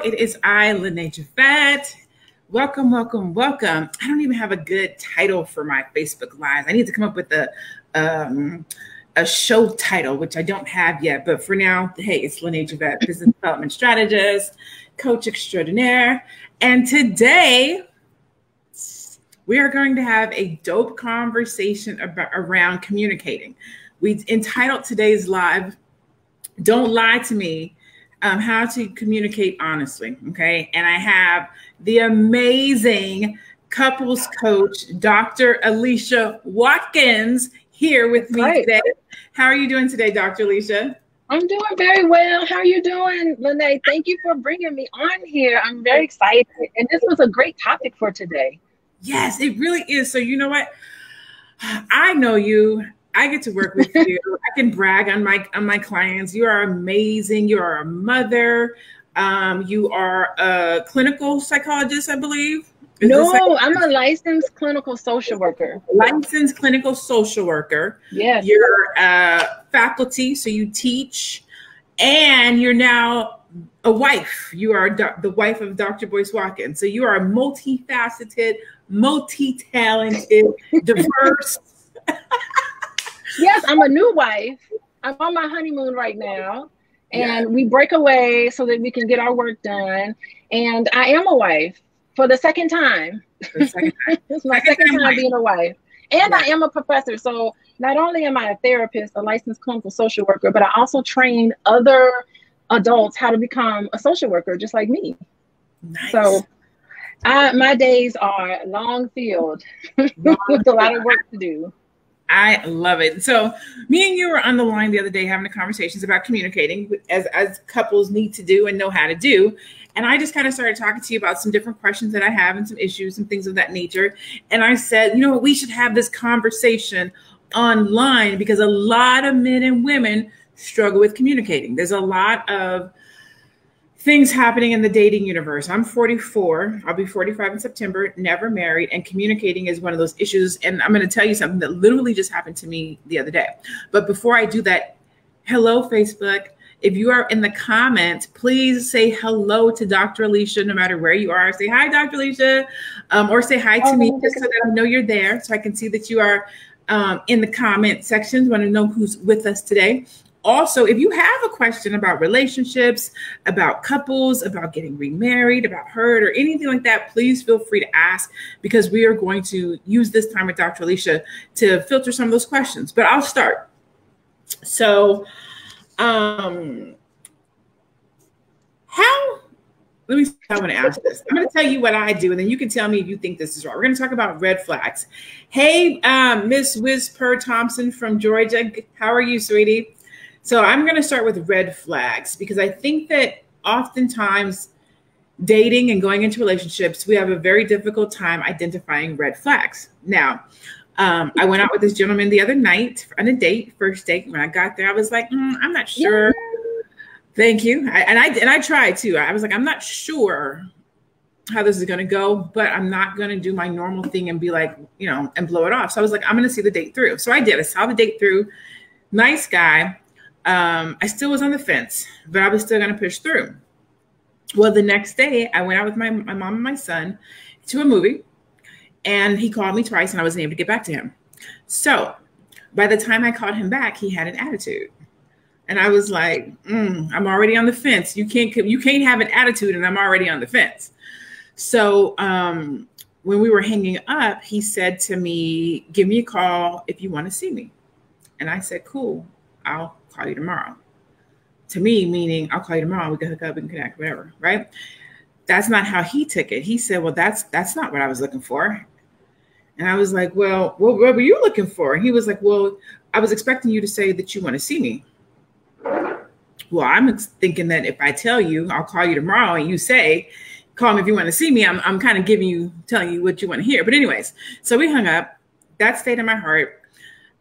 It is I, Lene Javette. Welcome, welcome, welcome. I don't even have a good title for my Facebook Live. I need to come up with a show title, which I don't have yet. But for now, hey, it's Lene Javette, business development strategist, coach extraordinaire. And today, we are going to have a dope conversation around communicating. We entitled today's live, Don't Lie to Me, how to communicate honestly, okay? And I have the amazing couples coach, Dr. Alicia Watkins, here with me today. How are you doing today, Dr. Alicia? I'm doing very well. How are you doing, Lene? Thank you for bringing me on here. I'm very excited. And this was a great topic for today. Yes, it really is. So you know what? I know you. I get to work with you. I can brag on my clients. You are amazing. You are a mother. You are a clinical psychologist, I believe. No, I'm a licensed clinical social worker. Licensed clinical social worker. Yes. You're faculty, so you teach, and you're now a wife. You are the wife of Dr. Boyce Watkins. So you are multifaceted, multi-talented, diverse. Yes, I'm a new wife. I'm on my honeymoon right now, and we break away so that we can get our work done. And I am a wife for the second time. It's my second time being a wife. And I am a professor. So not only am I a therapist, a licensed clinical social worker, but I also train other adults how to become a social worker, just like me. Nice. So my days are long filled with a lot of work to do. I love it. So me and you were on the line the other day having conversations about communicating as couples need to do and know how to do. And I just kind of started talking to you about some different questions that I have and some issues and things of that nature. And I said, you know what, we should have this conversation online because a lot of men and women struggle with communicating. There's a lot of things happening in the dating universe. I'm 44. I'll be 45 in September, never married, and communicating is one of those issues. And I'm going to tell you something that literally just happened to me the other day. But before I do that, hello, Facebook. If you are in the comments, please say hello to Dr. Alicia, no matter where you are. Say hi, Dr. Alicia, or say hi to me just so that I know you're there, so I can see that you are in the comment section. Want to know who's with us today. Also, if you have a question about relationships, about couples, about getting remarried, about hurt, or anything like that, please feel free to ask, because we are going to use this time with Dr. Alicia to filter some of those questions. But I'll start. So, let me see how I'm going to ask this. I'm going to tell you what I do, and then you can tell me if you think this is right. We're going to talk about red flags. Hey, Miss Whisper Thompson from Georgia. How are you, sweetie? So I'm going to start with red flags, because I think that oftentimes dating and going into relationships, we have a very difficult time identifying red flags. Now, I went out with this gentleman the other night on a date, first date. When I got there, I was like, I'm not sure. Yeah. Thank you. I tried too. I was like, I'm not sure how this is going to go, but I'm not going to do my normal thing and be like, and blow it off. So I was like, I'm going to see the date through. So I did. I saw the date through. Nice guy. I still was on the fence, but I was still going to push through. Well, the next day I went out with my mom and my son to a movie, and he called me twice and I wasn't able to get back to him. So by the time I called him back, he had an attitude. And I was like, I'm already on the fence. You can't have an attitude and I'm already on the fence. So when we were hanging up, he said to me, give me a call if you want to see me. And I said, cool, I'll call you tomorrow. To me, meaning I'll call you tomorrow. We can hook up and connect, whatever, right? That's not how he took it. He said, well, that's not what I was looking for. And I was like, well, what were you looking for? And he was like, well, I was expecting you to say that you want to see me. Well, I'm thinking that if I tell you I'll call you tomorrow and you say, call me if you want to see me, I'm kind of telling you what you want to hear. But anyways, so we hung up. That stayed in my heart.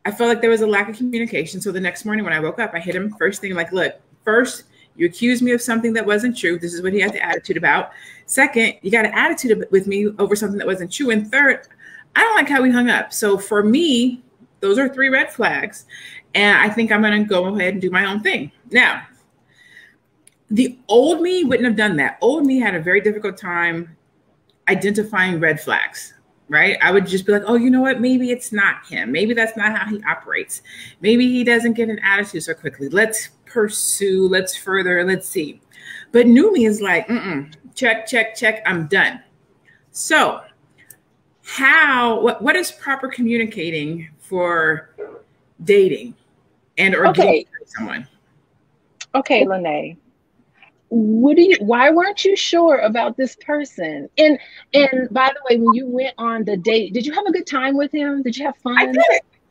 I felt like there was a lack of communication. So the next morning when I woke up, I hit him first thing, like, look, first, you accused me of something that wasn't true. This is what he had the attitude about. Second, you got an attitude with me over something that wasn't true. And third, I don't like how we hung up. So for me, those are 3 red flags. And I think I'm going to go ahead and do my own thing. Now, The old me wouldn't have done that. Old me had a very difficult time identifying red flags, right? I would just be like, oh, you know what? Maybe it's not him. Maybe that's not how he operates. Maybe he doesn't get an attitude so quickly. Let's pursue, let's further, let's see. But new me is like, check, check, check, I'm done. So what is proper communicating for dating and or getting someone? Okay, Lene. Why weren't you sure about this person? And by the way, when you went on the date, did you have a good time with him? Did you have fun?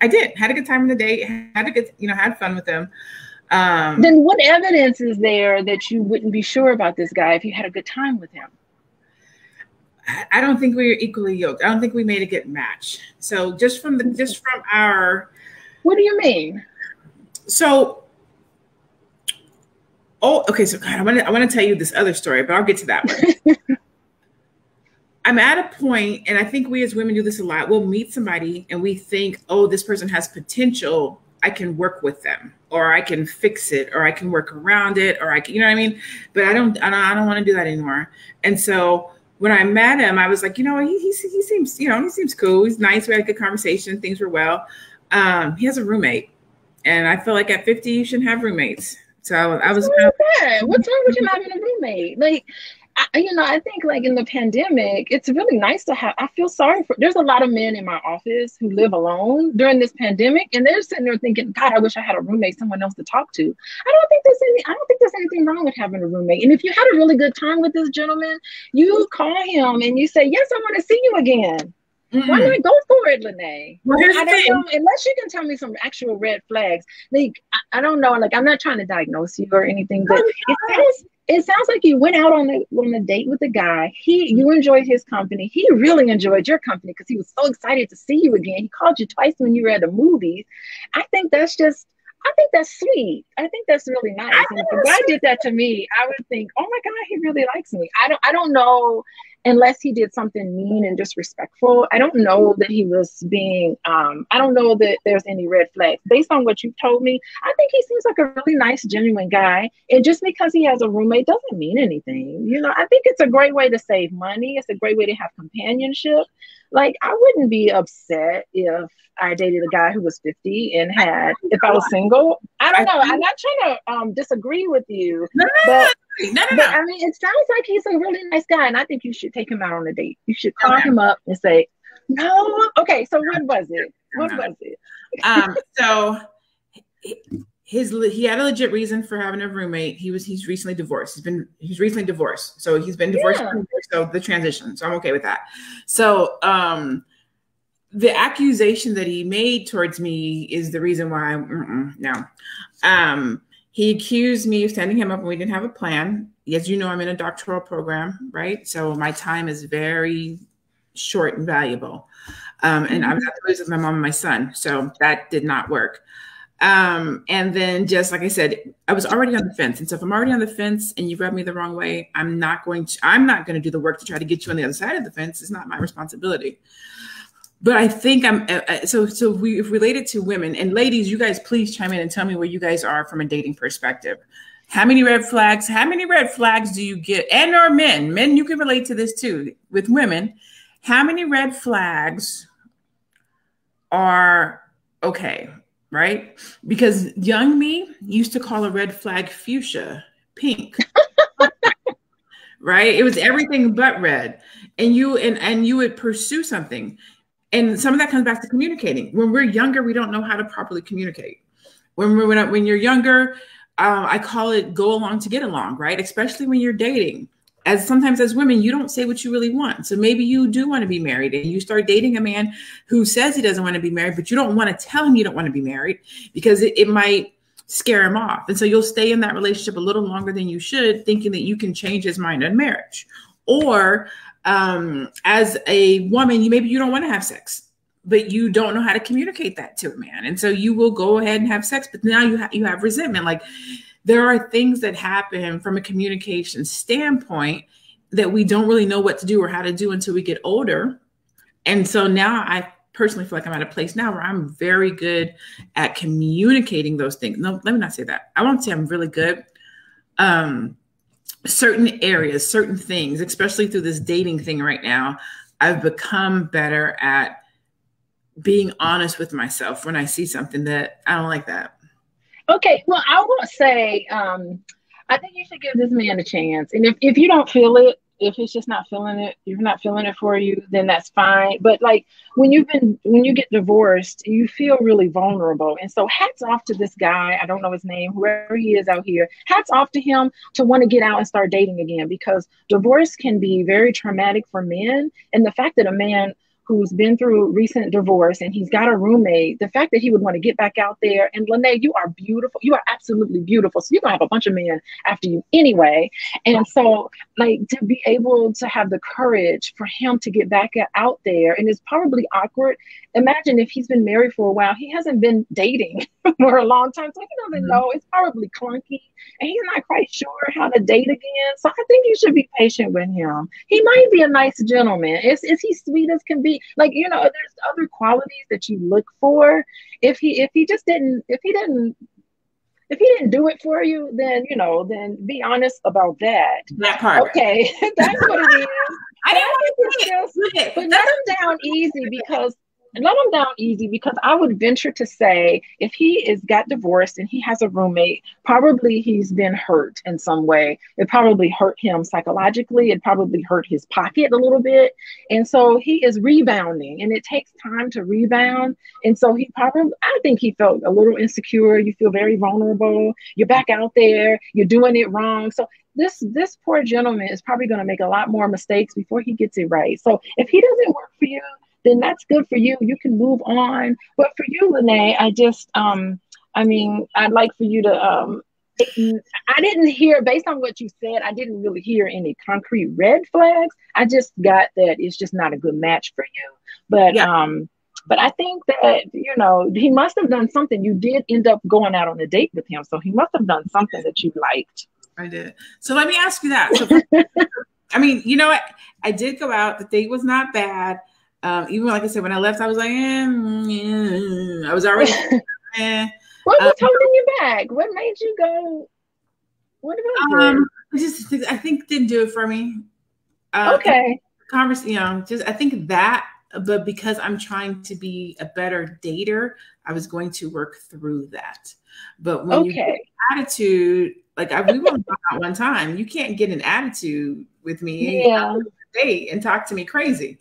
I did. Had a good time on the date. Had fun with him. Then what evidence is there that you wouldn't be sure about this guy if you had a good time with him? I don't think we were equally yoked. I don't think we made a good match. So just from our. What do you mean? So. Oh, okay. So God, I want to tell you this other story, but I'll get to that one. I'm at a point, and I think we as women do this a lot. We'll meet somebody and we think, oh, this person has potential. I can work with them, or I can fix it, or I can work around it, or I can, you know what I mean? But I don't want to do that anymore. And so when I met him, I was like, he seems cool. He's nice. We had a good conversation. Things were well. He has a roommate, and I feel like at 50, you shouldn't have roommates. So I was. What's wrong with you not having a roommate? Like, I think like in the pandemic, it's really nice to have. I feel sorry there's a lot of men in my office who live alone during this pandemic, and they're sitting there thinking, God, I wish I had a roommate, someone else to talk to. I don't think there's anything wrong with having a roommate. And if you had a really good time with this gentleman, you call him and you say, yes, I want to see you again. Why not go for it, Lene? Well, I don't know, unless you can tell me some actual red flags. Like, I don't know. Like, I'm not trying to diagnose you or anything, but it sounds like you went out on a date with a guy. You enjoyed his company. He really enjoyed your company because he was so excited to see you again. He called you twice when you were at the movies. I think that's sweet. I think that's really nice. And if a guy did that to me, I would think, oh my God, he really likes me. I don't know, unless he did something mean and disrespectful. I don't know that he was being, I don't know that there's any red flags. Based on what you've told me, I think he seems like a really nice, genuine guy. And just because he has a roommate doesn't mean anything. I think it's a great way to save money. It's a great way to have companionship. Like, I wouldn't be upset if I dated a guy who was 50 and if I was single. I don't know. I'm not trying to disagree with you. But I mean, it sounds like he's a really nice guy, and I think you should take him out on a date. You should call him up and say, no. Okay, so what was it? So he had a legit reason for having a roommate. He's recently divorced. He's recently divorced. So he's been divorced. Yeah. So the transition. So I'm okay with that. So the accusation that he made towards me is the reason why no. He accused me of sending him up when we didn't have a plan. As you know, I'm in a doctoral program, right? So my time is very short and valuable. And I was at the place with my mom and my son. So that did not work. And then just like I said, I was already on the fence. And so if I'm already on the fence and you rub me the wrong way, I'm not going to do the work to try to get you on the other side of the fence. It's not my responsibility. But I think we've related to women, and ladies, you guys, please chime in and tell me where you guys are from a dating perspective. How many red flags do you get? And or men, you can relate to this too with women. How many red flags are okay? Right? Because young me used to call a red flag fuchsia, pink, right? It was everything but red. And you would pursue something. And some of that comes back to communicating. When we're younger, we don't know how to properly communicate. When you're younger, I call it go along to get along, right? Especially when you're dating. Sometimes as women, you don't say what you really want. So maybe you do want to be married and you start dating a man who says he doesn't want to be married, but you don't want to tell him you don't want to be married because it might scare him off. And so you'll stay in that relationship a little longer than you should, thinking that you can change his mind in marriage. Or as a woman, you don't want to have sex, but you don't know how to communicate that to a man. And so you will go ahead and have sex, but now you have resentment. Like, there are things that happen from a communication standpoint that we don't really know what to do or how to do until we get older. And so now I personally feel like I'm at a place now where I'm very good at communicating those things. No, let me not say that. I won't say I'm really good. certain areas, certain things, especially through this dating thing right now, I've become better at being honest with myself when I see something that I don't like that. Okay, well, I will say, I think you should give this man a chance. And if you don't feel it, if it's just not feeling it, if you're not feeling it for you, then that's fine. But like when you get divorced, you feel really vulnerable. And so hats off to this guy. I don't know his name, whoever he is out here. Hats off to him to want to get out and start dating again, because divorce can be very traumatic for men. And the fact that a man who's been through recent divorce and he's got a roommate, the fact that he would want to get back out there. And Lene, you are beautiful. You are absolutely beautiful. So you're going to have a bunch of men after you anyway. And so like to be able to have the courage for him to get back out there, and it's probably awkward. Imagine if he's been married for a while, he hasn't been dating for a long time. So he doesn't know. It's probably clunky and he's not quite sure how to date again. So I think you should be patient with him. He might be a nice gentleman. Is he sweet as can be? Like, you know, there's other qualities that you look for. If he didn't do it for you, then, you know, then be honest about that. That part. Okay. That's what it is. I didn't want to say it. But let him down easy because I would venture to say if he is got divorced and he has a roommate, probably he's been hurt in some way. It probably hurt him psychologically. It probably hurt his pocket a little bit. And so he is rebounding, and it takes time to rebound. And so I think he felt a little insecure. You feel very vulnerable. You're back out there. You're doing it wrong. So this poor gentleman is probably going to make a lot more mistakes before he gets it right. So if he doesn't work for you, then that's good for you. You can move on. But for you, Lene, I'd like for you to, I didn't hear, based on what you said, I didn't really hear any concrete red flags. I just got that it's just not a good match for you. But, yeah. But I think that, you know, he must have done something. You did end up going out on a date with him. So he must have done something that you liked. I did. So let me ask you that. So, I mean, you know what? I did go out. The date was not bad. Even like I said, when I left, I was like, I was already. What was holding you back? What made you go? What about I think didn't do it for me. Okay. Conversation, you know, just I think that, but because I'm trying to be a better dater, I was going to work through that. But when you get attitude, like we went out one time, you can't get an attitude with me. Yeah. Date and talk to me crazy.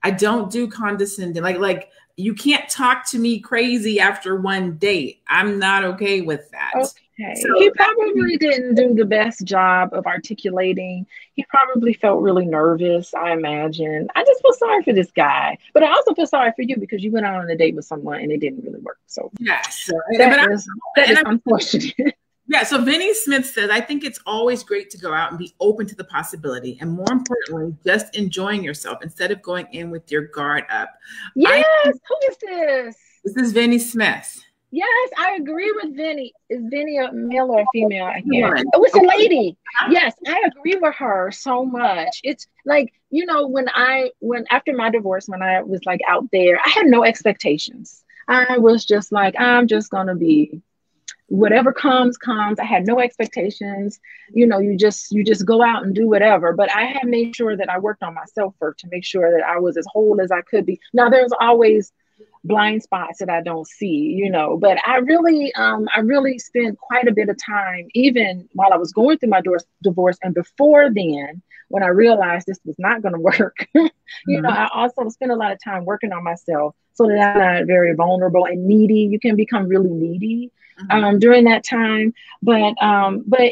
I don't do condescending. Like you can't talk to me crazy after one date. I'm not okay with that. Okay. So he probably didn't do the best job of articulating. He probably felt really nervous, I imagine. I just feel sorry for this guy. But I also feel sorry for you because you went out on a date with someone and it didn't really work. So yes. That is unfortunate. Yeah, so Vinnie Smith says, I think it's always great to go out and be open to the possibility. And more importantly, just enjoying yourself instead of going in with your guard up. Yes, who is this? This is Vinnie Smith. Yes, I agree with Vinnie. Is Vinnie a male or a female? I can't. Oh, it's a lady. Yes, I agree with her so much. It's like, you know, when after my divorce, when I was like out there, I had no expectations. I was just like, I'm just going to be whatever comes. I had no expectations. You know, you just go out and do whatever. But I had made sure that I worked on myself first to make sure that I was as whole as I could be. Now, there's always blind spots that I don't see, you know, but I really spent quite a bit of time, even while I was going through my divorce and before then, when I realized this was not going to work, you know, I also spent a lot of time working on myself so that I'm not very vulnerable and needy. You can become really needy during that time. But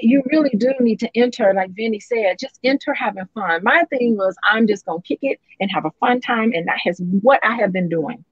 you really do need to enter, like Vinnie said, just enter having fun. My thing was, I'm just going to kick it and have a fun time. And that has what I have been doing.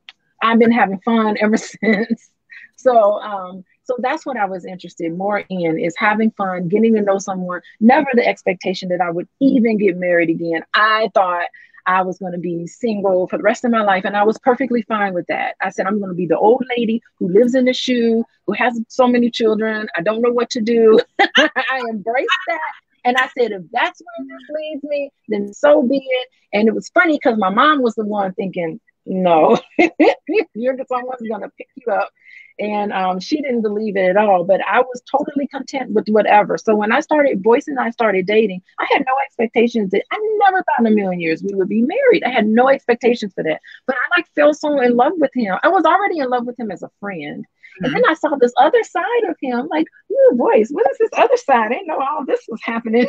I've been having fun ever since. So that's what I was interested more in, is having fun, getting to know someone. Never the expectation that I would even get married again. I thought I was going to be single for the rest of my life. And I was perfectly fine with that. I said, I'm going to be the old lady who lives in the shoe, who has so many children. I don't know what to do. I embraced that. And I said, if that's where this leads me, then so be it. And it was funny because my mom was the one thinking, no, someone's gonna pick you up. And she didn't believe it at all, but I was totally content with whatever. So when Boyce and I started dating, I had no expectations that I never thought in a million years we would be married. I had no expectations for that, but I like fell so in love with him. I was already in love with him as a friend. And then I saw this other side of him, like, ooh, Boyce, what is this other side? I didn't know all this was happening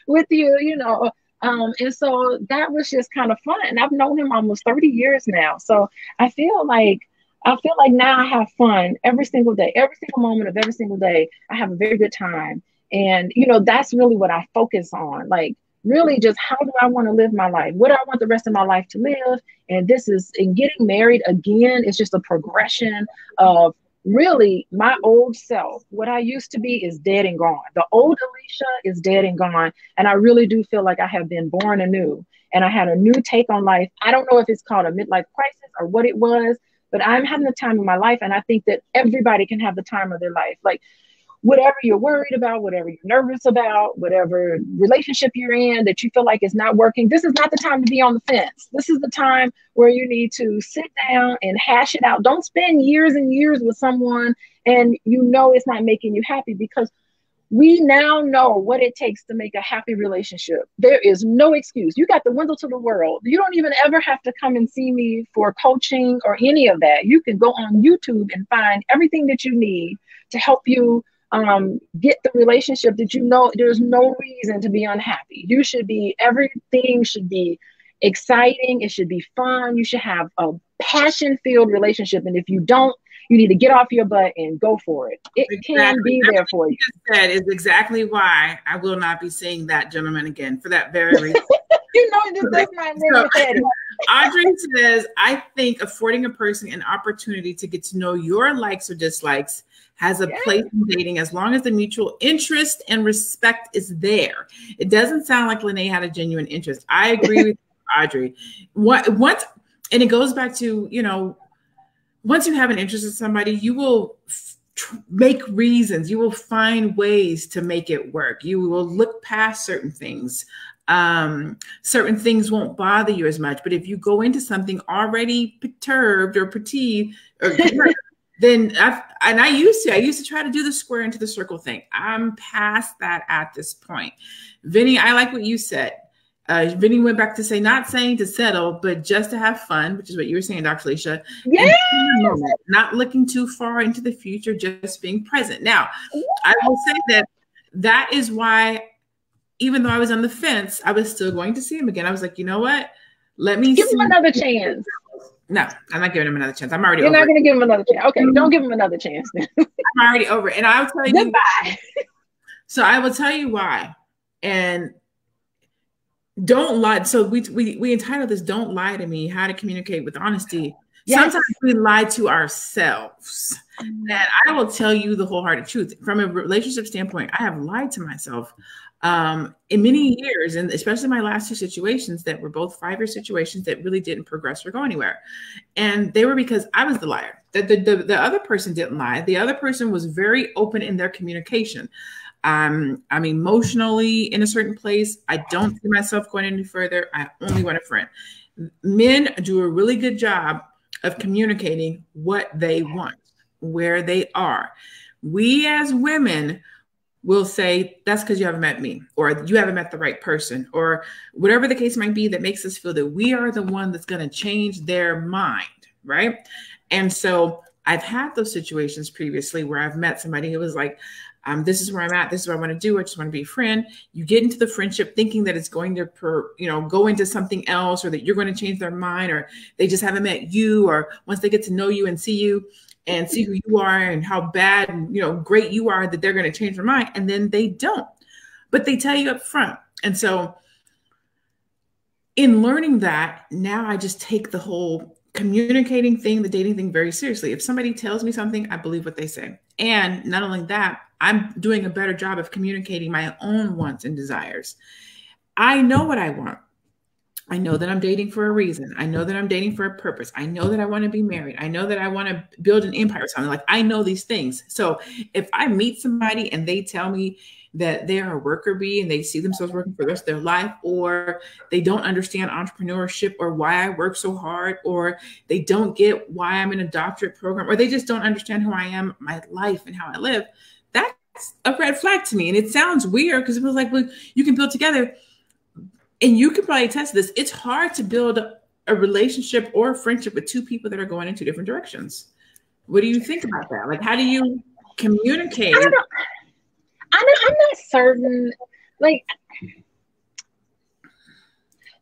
with you, you know. And so that was just kind of fun. And I've known him almost 30 years now. So I feel like now I have fun every single day, every single moment of every single day. I have a very good time. And, you know, that's really what I focus on. Like, really just how do I want to live my life? What do I want the rest of my life to live? And getting married again is just a progression of really my old self. What I used to be is dead and gone. The old Alicia is dead and gone. And I really do feel like I have been born anew and I had a new take on life. I don't know if it's called a midlife crisis or what it was, but I'm having the time of my life. And I think that everybody can have the time of their life. Like, whatever you're worried about, whatever you're nervous about, whatever relationship you're in that you feel like is not working, this is not the time to be on the fence. This is the time where you need to sit down and hash it out. Don't spend years and years with someone and you know it's not making you happy, because we now know what it takes to make a happy relationship. There is no excuse. You got the window to the world. You don't even ever have to come and see me for coaching or any of that. You can go on YouTube and find everything that you need to help you get the relationship that you know there's no reason to be unhappy. Everything should be exciting. It should be fun. You should have a passion-filled relationship. And if you don't, you need to get off your butt and go for it. It can be there for you. That is exactly why I will not be seeing that gentleman again, for that very reason. You know, that's not really Audrey says, I think affording a person an opportunity to get to know your likes or dislikes has a place in dating, as long as the mutual interest and respect is there. It doesn't sound like Lene had a genuine interest. I agree with Audrey. And it goes back to, you know, once you have an interest in somebody, you will make reasons. You will find ways to make it work. You will look past certain things. Certain things won't bother you as much. But if you go into something already perturbed or petite, then I used to try to do the square into the circle thing. I'm past that at this point. Vinny, I like what you said. Vinny went back to say, not saying to settle, but just to have fun, which is what you were saying, Dr. Alicia. Yeah. Not looking too far into the future, just being present. Now, I will say that is why, even though I was on the fence, I was still going to see him again. I was like, you know what? Let me give him another chance. No, I'm not giving him another chance. I'm already You're over not going to give him another chance. Okay, don't give him another chance then. I'm already over it. And I'll tell you. Goodbye. So I will tell you why. And don't lie. So we entitled this, Don't Lie to Me, How to Communicate with Honesty. Yes. Sometimes we lie to ourselves. And I will tell you the wholehearted truth. From a relationship standpoint, I have lied to myself in many years, and especially my last two situations that were both 5-year situations that really didn't progress or go anywhere. And they were because I was the liar. The other person didn't lie. The other person was very open in their communication. I'm emotionally in a certain place. I don't see myself going any further. I only want a friend. Men do a really good job of communicating what they want, where they are. We as women will say, that's because you haven't met me, or you haven't met the right person, or whatever the case might be that makes us feel that we are the one that's going to change their mind, right? And so I've had those situations previously where I've met somebody who was like, this is where I'm at. This is what I want to do. I just want to be a friend. You get into the friendship thinking that it's going to, go into something else, or that you're going to change their mind, or they just haven't met you, or once they get to know you and see you and see who you are and how bad and, great you are, that they're going to change their mind. And then they don't, but they tell you up front. And so in learning that, now I just take the whole communicating thing, the dating thing, very seriously. If somebody tells me something, I believe what they say. And not only that, I'm doing a better job of communicating my own wants and desires. I know what I want. I know that I'm dating for a reason. I know that I'm dating for a purpose. I know that I want to be married. I know that I want to build an empire or something. Like, I know these things. So if I meet somebody and they tell me that they are a worker bee and they see themselves working for the rest of their life, or they don't understand entrepreneurship or why I work so hard, or they don't get why I'm in a doctorate program, or they just don't understand who I am, my life, and how I live, that's a red flag to me. And it sounds weird because it feels like, well, you can build together. And you can probably attest to this. It's hard to build a relationship or a friendship with two people that are going in two different directions. What do you think about that? Like, how do you communicate? I'm not certain. Like,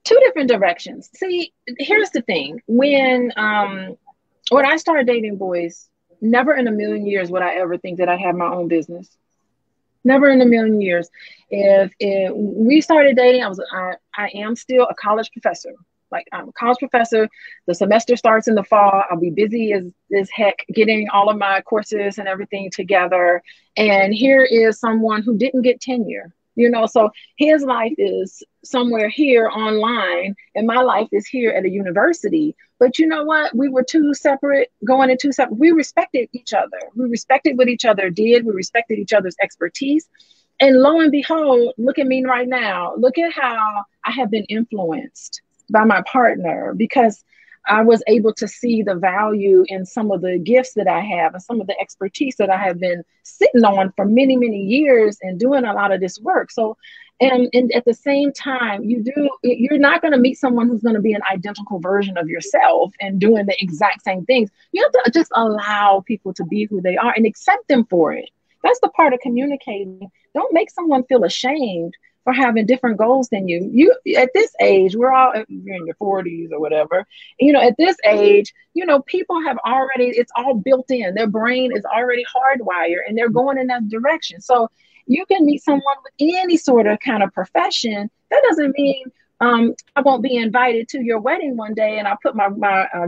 two different directions. See, here's the thing. When I started dating boys, never in a million years would I ever think that I had my own business. Never in a million years. If we started dating, I am still a college professor. Like, I'm a college professor. The semester starts in the fall. I'll be busy as heck getting all of my courses and everything together. And here is someone who didn't get tenure. So his life is somewhere here online, and my life is here at a university. But you know what? We were going in two separate. We respected each other. We respected what each other did. We respected each other's expertise. And lo and behold, look at me right now. Look at how I have been influenced by my partner, because I was able to see the value in some of the gifts that I have and some of the expertise that I have been sitting on for many, many years and doing a lot of this work. So, and at the same time, you're not going to meet someone who's going to be an identical version of yourself and doing the exact same things. You have to just allow people to be who they are and accept them for it. That's the part of communicating. Don't make someone feel ashamed for having different goals than you. You at this age, you're in your 40s or whatever. At this age, people have already, it's all built in. Their brain is already hardwired and they're going in that direction. So you can meet someone with any sort of kind of profession. That doesn't mean I won't be invited to your wedding one day and I'll put my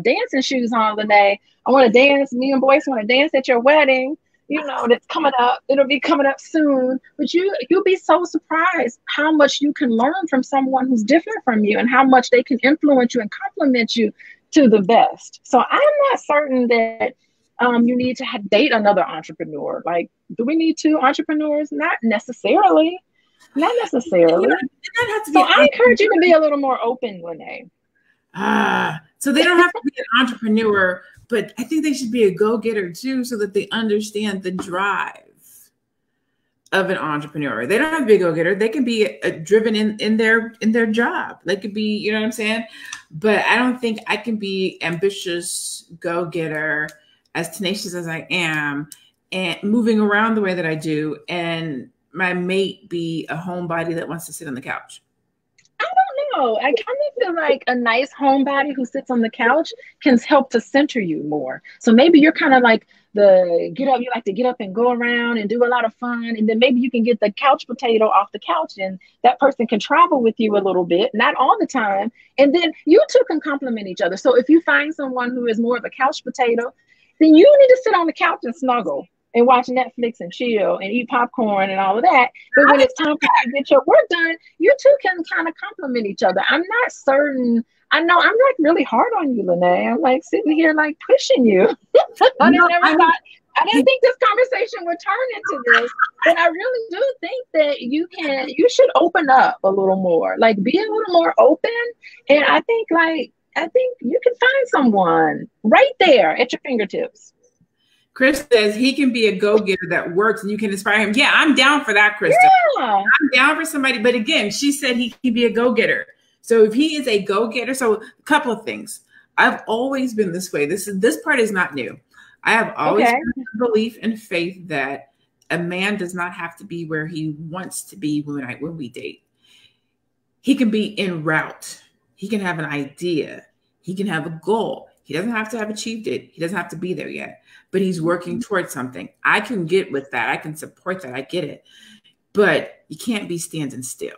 dancing shoes on the day. I want to dance. Me and boys want to dance at your wedding. That's coming up. It'll be coming up soon. But you'll be so surprised how much you can learn from someone who's different from you and how much they can influence you and compliment you to the best. So I'm not certain that you need to date another entrepreneur. Like, do we need two entrepreneurs? Not necessarily. Not necessarily. So I encourage you to be a little more open, Lene. So they don't have to be an entrepreneur, but I think they should be a go-getter too, so that they understand the drive of an entrepreneur. They don't have to be a go-getter. They can be driven in their job. They could be, you know what I'm saying? But I don't think I can be ambitious, go-getter, as tenacious as I am, and moving around the way that I do, and my mate be a homebody that wants to sit on the couch. I kind of feel like a nice homebody who sits on the couch can help to center you more. So maybe you're kind of like you like to get up and go around and do a lot of fun. And then maybe you can get the couch potato off the couch and that person can travel with you a little bit, not all the time. And then you two can complement each other. So if you find someone who is more of a couch potato, then you need to sit on the couch and snuggle and watch Netflix and chill and eat popcorn and all of that. But when it's time for you to get your work done, you two can kind of complement each other. I'm not certain. I know I'm like really hard on you, Lene. I'm like sitting here like pushing you. I didn't think this conversation would turn into this, but I really do think that you should open up a little more, like be a little more open. And I think you can find someone right there at your fingertips. Chris says he can be a go-getter that works and you can inspire him. Yeah, I'm down for that, Krista. Yeah. I'm down for somebody. But again, she said he can be a go-getter. So if he is a go-getter, so a couple of things. I've always been this way. This part is not new. I have always had a belief and faith that a man does not have to be where he wants to be when we date. He can be en route. He can have an idea. He can have a goal. He doesn't have to have achieved it. He doesn't have to be there yet, but he's working towards something. I can get with that. I can support that. I get it. But you can't be standing still.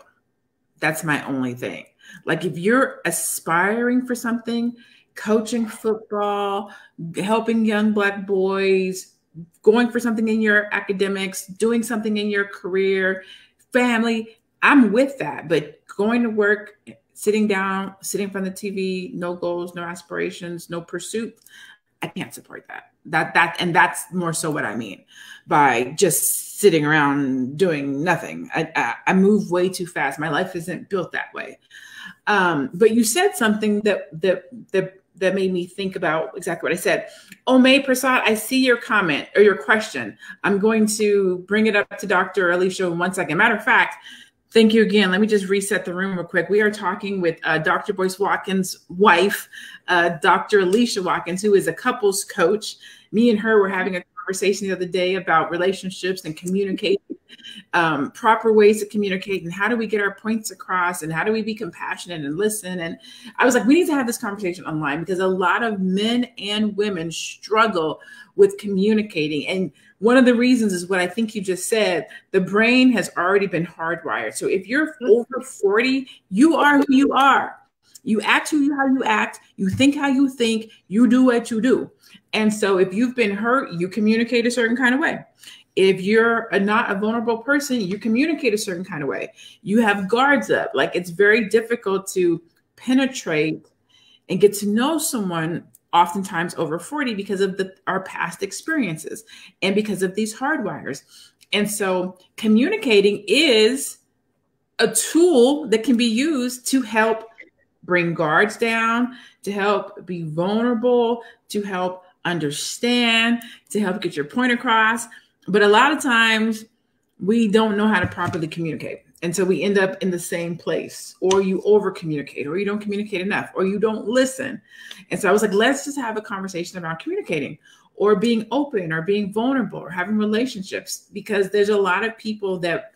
That's my only thing. Like if you're aspiring for something, coaching football, helping young Black boys, going for something in your academics, doing something in your career, family, I'm with that. But going to work, sitting down, sitting in front of the TV, no goals, no aspirations, no pursuit. I can't support that. And that's more so what I mean by just sitting around doing nothing. I move way too fast. My life isn't built that way. But you said something that made me think about exactly what I said. Omay Prasad, I see your comment or your question. I'm going to bring it up to Dr. Alicia in 1 second. Matter of fact, thank you again. Let me just reset the room real quick. We are talking with Dr. Boyce Watkins' wife, Dr. Alicia Watkins, who is a couples coach. Me and her were having a conversation the other day about relationships and communication, proper ways to communicate, and how do we get our points across, and how do we be compassionate and listen. And I was like, we need to have this conversation online because a lot of men and women struggle with communicating. And one of the reasons is what I think you just said. The brain has already been hardwired. So if you're over 40, you are who you are. You act how you act. You think how you think. You do what you do. And so if you've been hurt, you communicate a certain kind of way. If you're not a vulnerable person, you communicate a certain kind of way. You have guards up. Like, it's very difficult to penetrate and get to know someone oftentimes over 40 because of our past experiences and because of these hardwires. And so communicating is a tool that can be used to help bring guards down, to help be vulnerable, to help understand, to help get your point across. But a lot of times we don't know how to properly communicate. And so we end up in the same place, or you over communicate, or you don't communicate enough, or you don't listen. And so I was like, let's just have a conversation about communicating or being open or being vulnerable or having relationships, because there's a lot of people that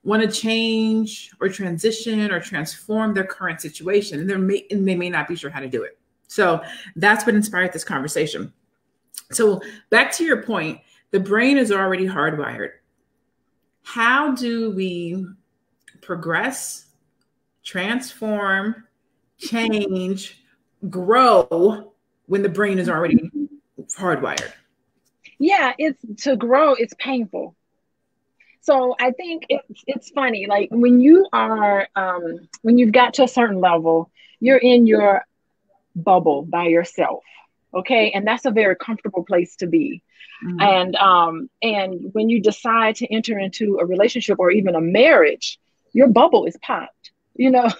want to change or transition or transform their current situation. And they may not be sure how to do it. So that's what inspired this conversation. So back to your point, the brain is already hardwired. How do we progress, transform, change, grow when the brain is already hardwired? Yeah, to grow, it's painful. So I think it's funny, like when you are, when you've got to a certain level, you're in your bubble by yourself. Okay. And that's a very comfortable place to be. Mm-hmm. And when you decide to enter into a relationship or even a marriage, your bubble is popped,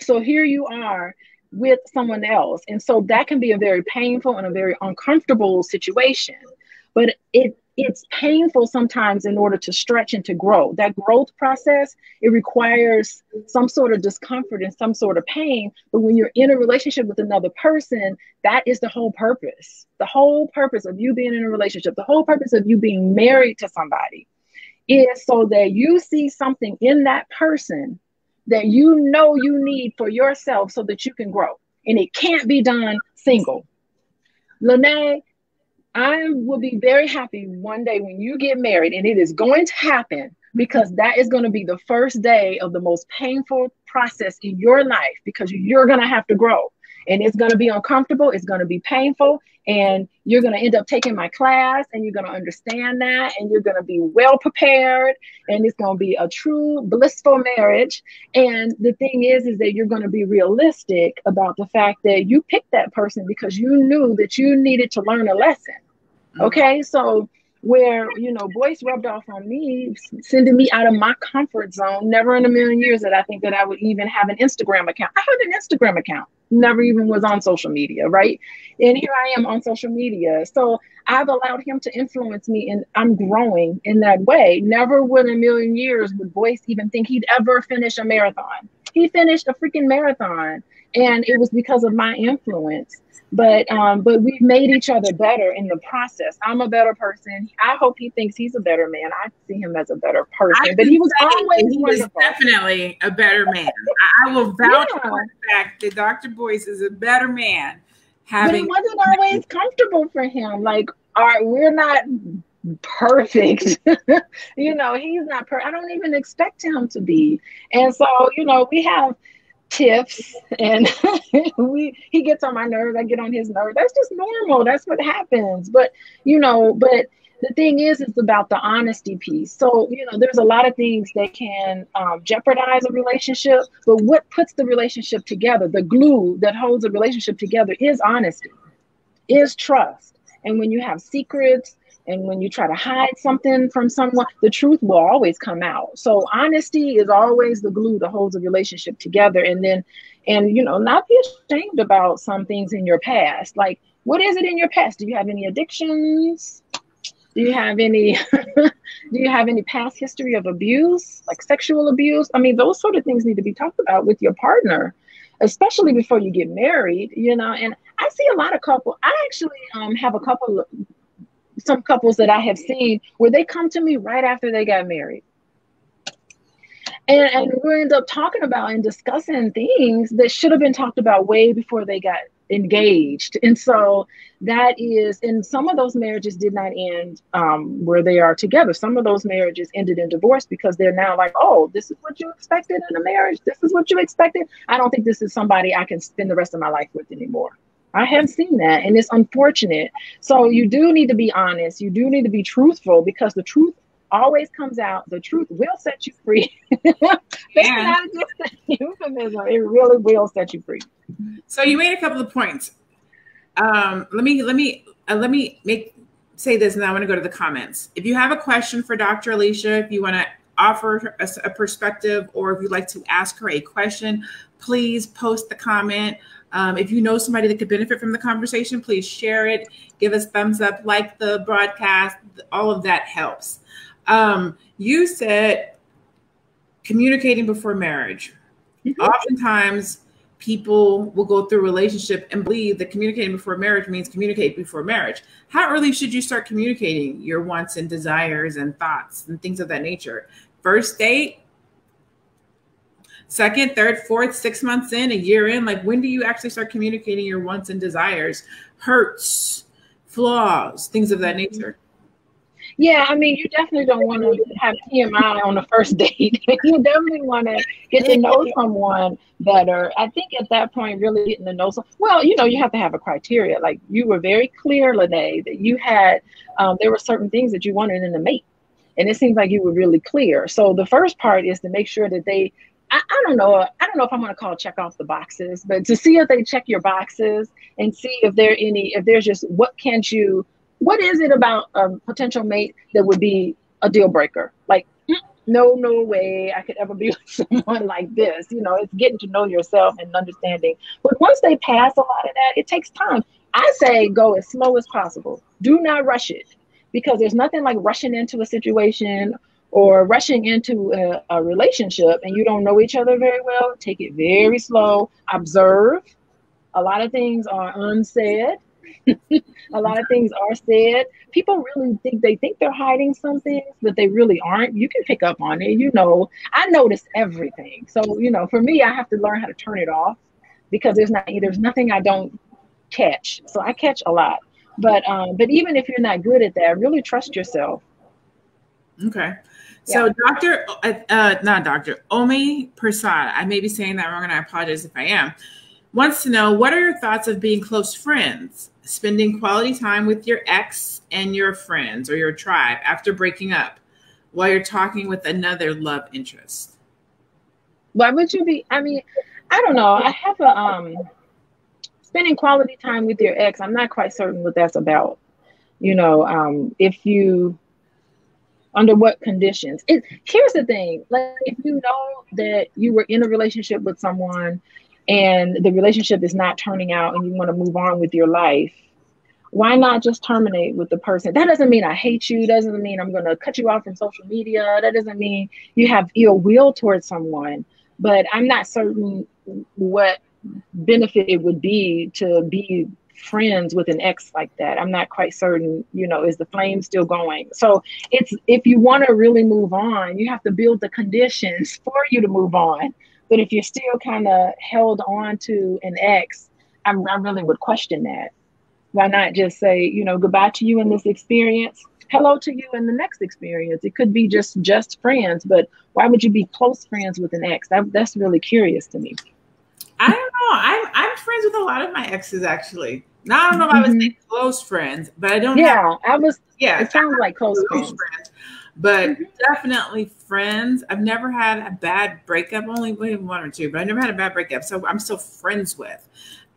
so here you are with someone else. And so that can be a very painful and a very uncomfortable situation, but it's painful sometimes in order to stretch and to grow. That growth process, it requires some sort of discomfort and some sort of pain. But when you're in a relationship with another person, that is the whole purpose. The whole purpose of you being in a relationship, the whole purpose of you being married to somebody is so that you see something in that person that you need for yourself so that you can grow. And it can't be done single. Lene, I will be very happy one day when you get married, and it is going to happen, because that is going to be the first day of the most painful process in your life, because you're going to have to grow, and it's going to be uncomfortable. It's going to be painful, and you're going to end up taking my class, and you're going to understand that, and you're going to be well prepared, and it's going to be a true blissful marriage. And the thing is that you're going to be realistic about the fact that you picked that person because you knew that you needed to learn a lesson. Okay, so where, Boyce rubbed off on me, sending me out of my comfort zone, never in a million years that I think that I would even have an Instagram account. I had an Instagram account, never even was on social media, right? And here I am on social media. So I've allowed him to influence me, and I'm growing in that way. Never would in a million years would Boyce even think he'd ever finish a marathon. He finished a freaking marathon, and it was because of my influence. But we've made each other better in the process. I'm a better person. I hope he thinks he's a better man. I see him as a better person. But he was always wonderful. Definitely a better man. I will vouch for the fact that Dr. Boyce is a better man. But it wasn't always comfortable for him. Like, we're not perfect. He's not perfect. I don't even expect him to be. And so, we have tiffs, and he gets on my nerves, I get on his nerves. That's just normal. That's what happens. But the thing is, it's about the honesty piece. So there's a lot of things that can jeopardize a relationship, but what puts the relationship together, the glue that holds a relationship together, is honesty, is trust. And when you have secrets and when you try to hide something from someone, the truth will always come out. So honesty is always the glue that holds a relationship together. And not be ashamed about some things in your past. Like, what is it in your past? Do you have any addictions? Do you have any past history of abuse, like sexual abuse? I mean, those sort of things need to be talked about with your partner, especially before you get married, And I see a lot of couples. I actually have some couples that I have seen where they come to me right after they got married. And we end up talking about and discussing things that should have been talked about way before they got engaged. And so that is, and some of those marriages did not end where they are together. Some of those marriages ended in divorce because they're now like, oh, this is what you expected in a marriage. This is what you expected. I don't think this is somebody I can spend the rest of my life with anymore. I have seen that, and it's unfortunate. So you do need to be honest. You do need to be truthful, because the truth always comes out. The truth will set you free. That's not just a euphemism. It really will set you free. So you made a couple of points. Let me say this, and then I want to go to the comments. If you have a question for Dr. Alicia, if you want to offer a perspective, or if you'd like to ask her a question, please post the comment. If you know somebody that could benefit from the conversation, please share it. Give us thumbs up, like the broadcast. All of that helps. You said communicating before marriage. Mm-hmm. Oftentimes, people will go through a relationship and believe that communicating before marriage means communicate before marriage. How early should you start communicating your wants and desires and thoughts and things of that nature? First date? Second, third, fourth, 6 months in, a year in? Like, when do you actually start communicating your wants and desires, hurts, flaws, things of that nature? Yeah, I mean, you definitely don't want to have TMI on the first date. You definitely want to get to know someone better. I think at that point, really getting to know you have to have a criteria. Like, you were very clear, Lene, that you had, there were certain things that you wanted in a mate. And it seems like you were really clear. So the first part is to make sure that I don't know if I'm going to call it check off the boxes, but to see if they check your boxes and see if there's just, what is it about a potential mate that would be a deal breaker? Like, no way I could ever be with someone like this. It's getting to know yourself and understanding. But once they pass a lot of that, it takes time. I say go as slow as possible. Do not rush it, because there's nothing like rushing into a situation or rushing into a relationship and you don't know each other very well. Take it very slow. Observe. A lot of things are unsaid. A lot of things are said. People really think they're hiding some things, but they really aren't. You can pick up on it. I notice everything. So, for me, I have to learn how to turn it off, because there's nothing I don't catch. So I catch a lot. But even if you're not good at that, really trust yourself. Okay. So Dr. Omi Prasad, I may be saying that wrong, and I apologize if I am, wants to know, what are your thoughts of being close friends, spending quality time with your ex and your friends or your tribe after breaking up while you're talking with another love interest? Why would you be? I mean, I don't know. I have spending quality time with your ex. I'm not quite certain what that's about. If you, under what conditions? Here's the thing. Like, if you know that you were in a relationship with someone and the relationship is not turning out and you want to move on with your life, why not just terminate with the person? That doesn't mean I hate you. Doesn't mean I'm going to cut you off from social media. That doesn't mean you have ill will towards someone. But I'm not certain what benefit it would be to be friends with an ex like that. I'm not quite certain, is the flame still going? So if you want to really move on, you have to build the conditions for you to move on. But if you're still kind of held on to an ex, I really would question that. Why not just say, goodbye to you in this experience, hello to you in the next experience? It could be just friends, but why would you be close friends with an ex? That's really curious to me. I don't know. I'm friends with a lot of my exes, actually. Now, I don't know if I would say close friends, but I don't. It sounds like close friends. But definitely friends. I've never had a bad breakup, only one or two, but I never had a bad breakup. So I'm still friends with.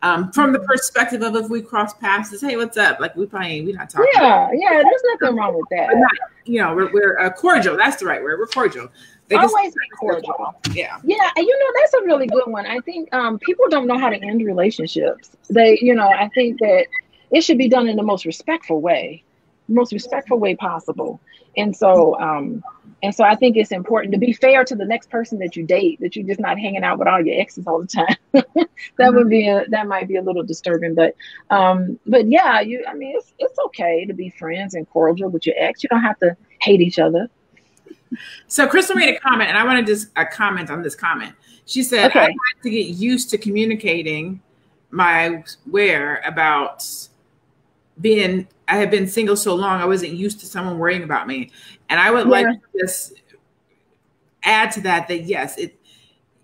From the perspective of if we cross paths, is, hey, what's up? Like, we're not talking. Yeah, there's nothing wrong with that. Not, we're cordial. That's the right word. We're cordial. Always be cordial. Yeah. Yeah, and that's a really good one. I think people don't know how to end relationships. They, I think that it should be done in the most respectful way possible. And so I think it's important to be fair to the next person that you date, that you're just not hanging out with all your exes all the time. That might be a little disturbing, but yeah, it's okay to be friends and cordial with your ex. You don't have to hate each other. So Crystal made a comment, and I want to just comment on this comment. She said, okay, I had to get used to communicating my about I have been single so long, I wasn't used to someone worrying about me. And I would like to just add to that yes,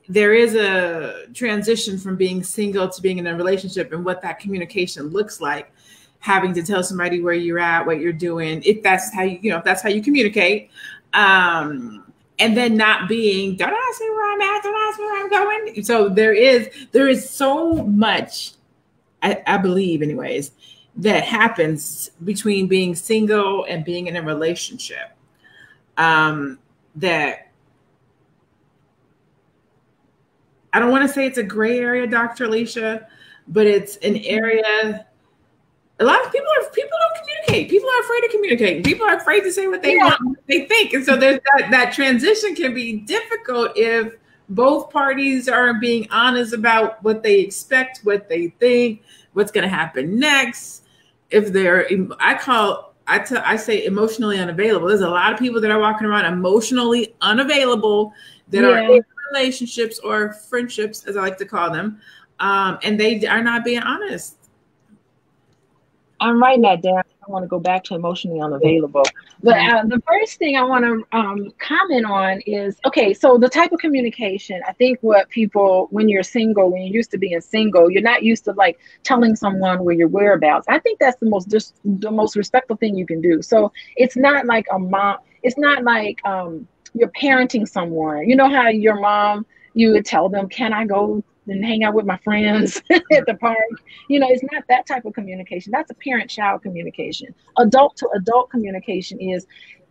there is a transition from being single to being in a relationship, and what that communication looks like, having to tell somebody where you're at, what you're doing, if that's how if that's how you communicate. And then not being, don't ask me where I'm at, don't ask me where I'm going. So there is so much, I believe anyways, that happens between being single and being in a relationship, that I don't want to say it's a gray area, Dr. Alicia, but it's an area. A lot of people don't communicate. People are afraid to communicate. People are afraid to say what they want, what they think. And so there's that transition can be difficult if both parties aren't being honest about what they expect, what they think, what's going to happen next. If they're, I say emotionally unavailable. There's a lot of people that are walking around emotionally unavailable that are in relationships or friendships, as I like to call them, and they are not being honest. I'm writing that down. I want to go back to emotionally unavailable. But the first thing I want to comment on is, okay, so the type of communication, I think what people, when you're used to being single, you're not used to like telling someone where your whereabouts. I think that's the most respectful thing you can do. So it's not like it's not like you're parenting someone. You know how your mom, you would tell them, can I go and hang out with my friends at the park? It's not that type of communication. That's a parent-child communication. Adult-to-adult communication is,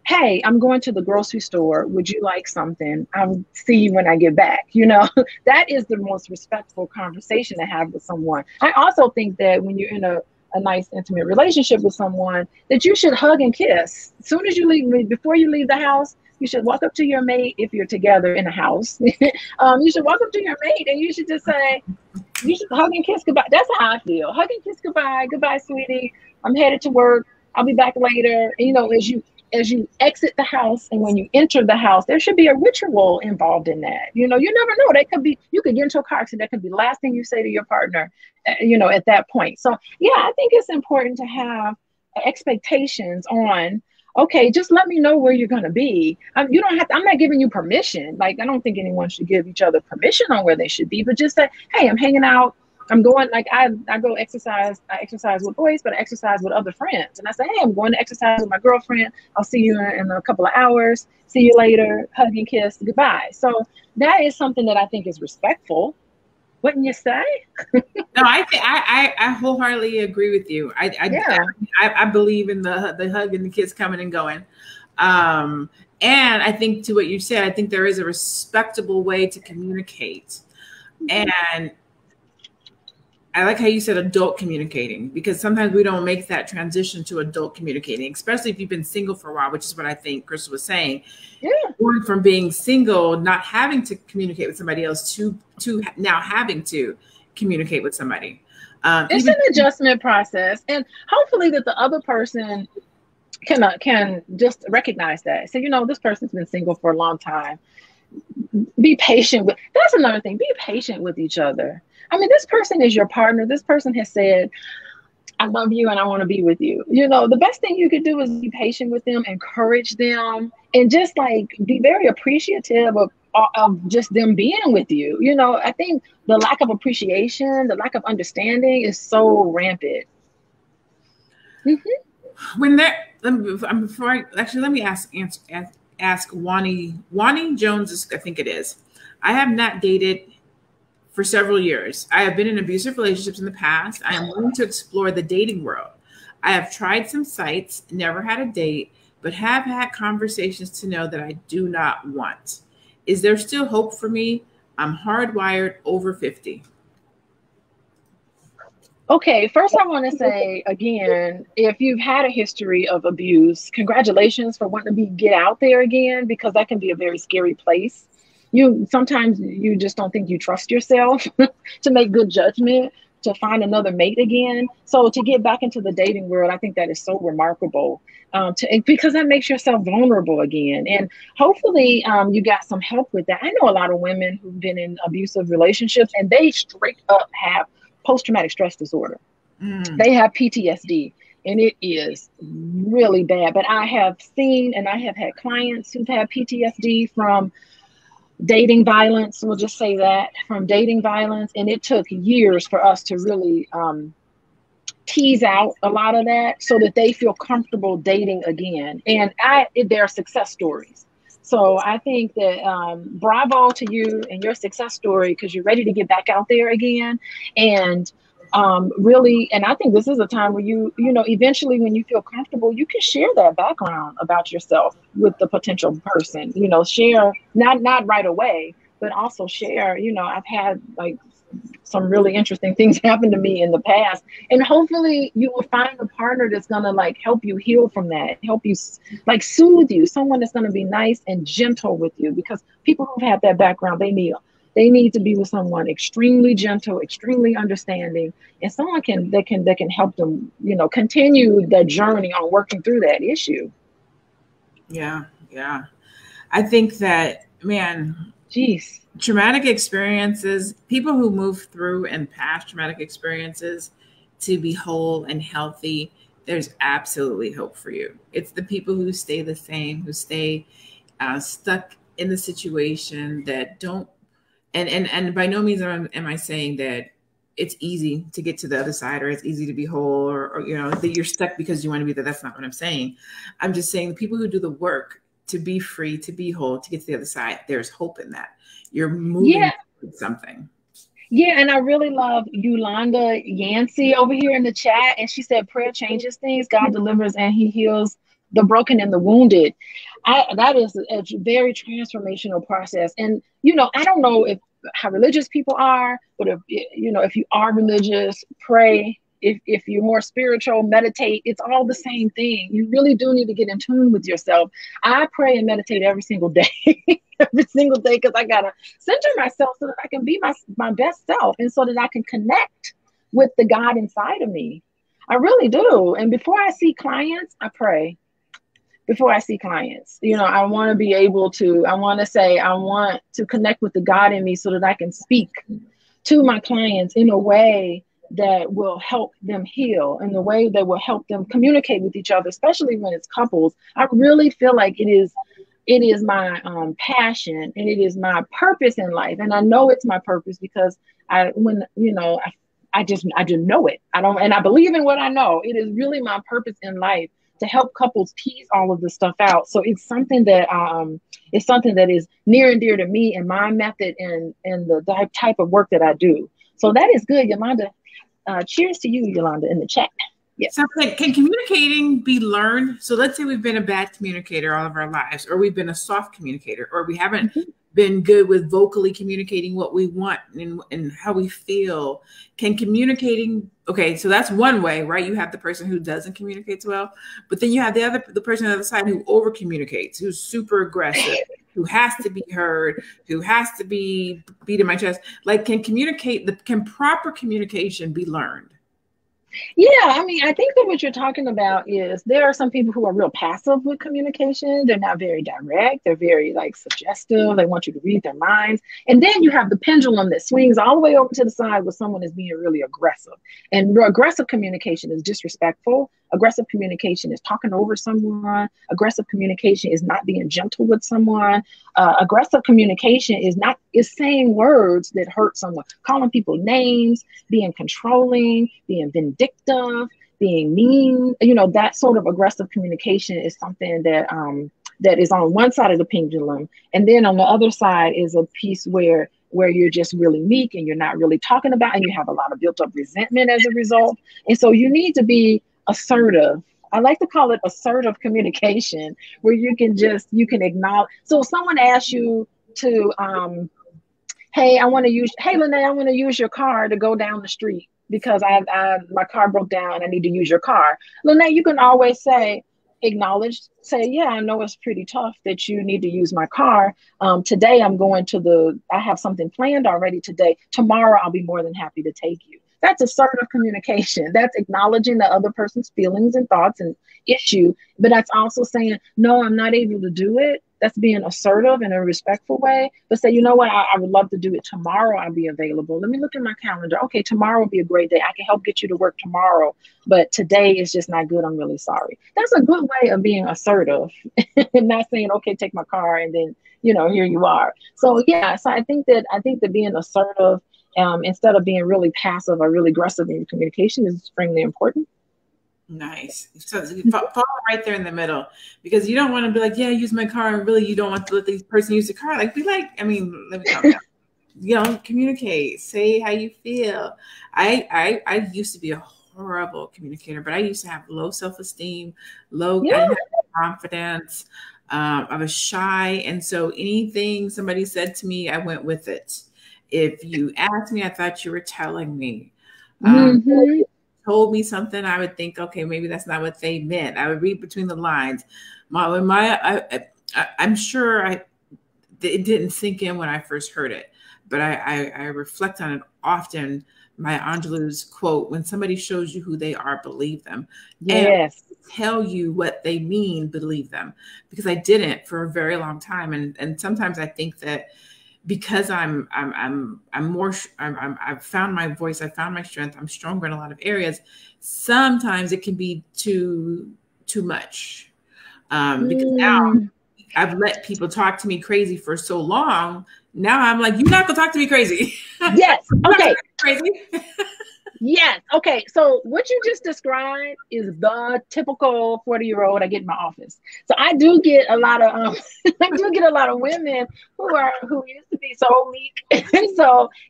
hey, I'm going to the grocery store. Would you like something? I'll see you when I get back. That is the most respectful conversation to have with someone. I also think that when you're in a nice, intimate relationship with someone, that you should hug and kiss. As soon as you leave, before you leave the house, you should walk up to your mate if you're together in a house. You should walk up to your mate and you should just say, you should hug and kiss goodbye. That's how I feel. Hug and kiss goodbye. Goodbye, sweetie. I'm headed to work. I'll be back later. As you exit the house and when you enter the house, there should be a ritual involved in that. You never know. You could get into a car accident. That could be the last thing you say to your partner, at that point. So yeah, I think it's important to have expectations on, okay, just let me know where you're going to be. You don't have to, I'm not giving you permission. Like, I don't think anyone should give each other permission on where they should be, but just say, hey, I'm hanging out. I'm going, like, I go exercise. I exercise with boys, but I exercise with other friends. And I say, hey, I'm going to exercise with my girlfriend. I'll see you in a couple of hours. See you later. Hug and kiss. Goodbye. So that is something that I think is respectful. Wouldn't you say? No, I wholeheartedly agree with you. I believe in the hug and the kiss coming and going. And I think to what you said, I think there is a respectable way to communicate. And I like how you said adult communicating, because sometimes we don't make that transition to adult communicating, especially if you've been single for a while, which is what I think Crystal was saying. Yeah. Going from being single, not having to communicate with somebody else to now having to communicate with somebody. It's an adjustment process. And hopefully that the other person can just recognize that. So, this person's been single for a long time. Be patient that's another thing. Be patient with each other. I mean, this person is your partner. This person has said, I love you and I want to be with you. The best thing you could do is be patient with them, encourage them, and just like be very appreciative of just them being with you. I think the lack of appreciation, the lack of understanding is so rampant. Mm-hmm. Let me ask Wani Jones, I think it is. I have not dated for several years. I have been in abusive relationships in the past. I am willing to explore the dating world. I have tried some sites, never had a date, but have had conversations to know that I do not want. Is there still hope for me? I'm hardwired, over 50. Okay, first I want to say again, if you've had a history of abuse, congratulations for wanting to get out there again, because that can be a very scary place. Sometimes you just don't think you trust yourself to make good judgment, to find another mate again. So to get back into the dating world, I think that is so remarkable, because that makes yourself vulnerable again. And hopefully you got some help with that. I know a lot of women who've been in abusive relationships and they straight up have post-traumatic stress disorder. They have PTSD, and it is really bad. But I have seen and I have had clients who've had PTSD from dating violence. We'll just say that, from dating violence. And it took years for us to really tease out a lot of that so that they feel comfortable dating again. And there are success stories. So I think that bravo to you and your success story, because you're ready to get back out there again. And really, and I think this is a time where eventually when you feel comfortable, you can share that background about yourself with the potential person, share, not right away, but also share, I've had like some really interesting things happen to me in the past, and hopefully you will find a partner that's going to like help you heal from that, help you like soothe you, someone that's going to be nice and gentle with you, because people who've had that background, they need to be with someone extremely gentle, extremely understanding, and someone that can help them, continue the journey on working through that issue. Yeah. I think that, man, geez, traumatic experiences, people who move through and past traumatic experiences to be whole and healthy, there's absolutely hope for you. It's the people who stay the same, who stay stuck in the situation, that don't, and by no means am I saying that it's easy to get to the other side, or it's easy to be whole, or that you're stuck because you want to be there. That's not what I'm saying. I'm just saying the people who do the work to be free, to be whole, to get to the other side, there's hope in that. You're moving towards something. Yeah, and I really love Yolanda Yancey over here in the chat. And she said, prayer changes things. God delivers and he heals the broken and the wounded. That is a very transformational process. And, I don't know how religious people are, but if you are religious, pray. If you're more spiritual, meditate. It's all the same thing. You really do need to get in tune with yourself. I pray and meditate every single day, because I got to center myself so that I can be my best self, and so that I can connect with the God inside of me. I really do. And before I see clients, I pray. Before I see clients, I want to be able to, I want to connect with the God in me so that I can speak to my clients in a way that will help them heal, in the way that will help them communicate with each other, especially when it's couples. I really feel like it is my passion, and it is my purpose in life. And I know it's my purpose because I just know it. I believe in what I know. It is really my purpose in life to help couples tease all of this stuff out. So it's something that is near and dear to me and my method and the type of work that I do. So that is good, Yolanda. Cheers to you, Yolanda, in the chat. Yes. So can communicating be learned? So let's say we've been a bad communicator all of our lives, or we've been a soft communicator, or we haven't been good with vocally communicating what we want and how we feel. Can communicating, okay, so that's one way, right? You have the person who doesn't communicate well, but then you have the person on the other side who over communicates, who's super aggressive, who has to be heard, who has to be beat in my chest. Like, can proper communication be learned? Yeah, I mean, I think that what you're talking about is there are some people who are real passive with communication. They're not very direct. They're very suggestive. They want you to read their minds. And then you have the pendulum that swings all the way over to the side where someone is being really aggressive. And aggressive communication is disrespectful. Aggressive communication is talking over someone. Aggressive communication is not being gentle with someone. Aggressive communication is saying words that hurt someone, calling people names, being controlling, being vindictive, being mean. That sort of aggressive communication is something that is on one side of the pendulum. And then on the other side is a piece where where you're just really meek and you're not really talking about, and you have a lot of built up resentment as a result. And so you need to be assertive. I like to call it assertive communication, where you can acknowledge. So if someone asks you to, hey, Lene, I want to use your car to go down the street because my car broke down. I need to use your car. Lene, you can always say, yeah, I know it's pretty tough that you need to use my car. Today I have something planned already today. Tomorrow I'll be more than happy to take you. That's assertive communication. That's acknowledging the other person's feelings and thoughts and issue, but that's also saying, no, I'm not able to do it. That's being assertive in a respectful way, but say, you know what, I would love to do it tomorrow. I'll be available. Let me look at my calendar. Okay, tomorrow will be a great day. I can help get you to work tomorrow, but today is just not good. I'm really sorry. That's a good way of being assertive and not saying, okay, take my car and then, here you are. So yeah, so I think that being assertive, instead of being really passive or really aggressive in your communication, is extremely important. Nice. So you fall right there in the middle, because you don't want to be like, yeah, use my car, and really you don't want to let the person use the car. Like, let me calm down. Communicate, say how you feel. I used to be a horrible communicator, but I used to have low self-esteem, low confidence. I was shy, and so anything somebody said to me, I went with it. If you asked me, I thought you were telling me. Told me something, I would think, okay, maybe that's not what they meant. I would read between the lines. I'm sure it didn't sink in when I first heard it, but I reflect on it often. Maya Angelou's quote: when somebody shows you who they are, believe them. Yes. And tell you what they mean, believe them. Because I didn't for a very long time. And sometimes I think that because I've found my voice, I found my strength, I'm stronger in a lot of areas. Sometimes it can be too much. Because now I've let people talk to me crazy for so long. Now I'm like, you're not gonna talk to me crazy. Yes. Okay. Crazy. Yes. Okay. So what you just described is the typical 40-year-old I get in my office. So I do get a lot of women who used to be so meek, and then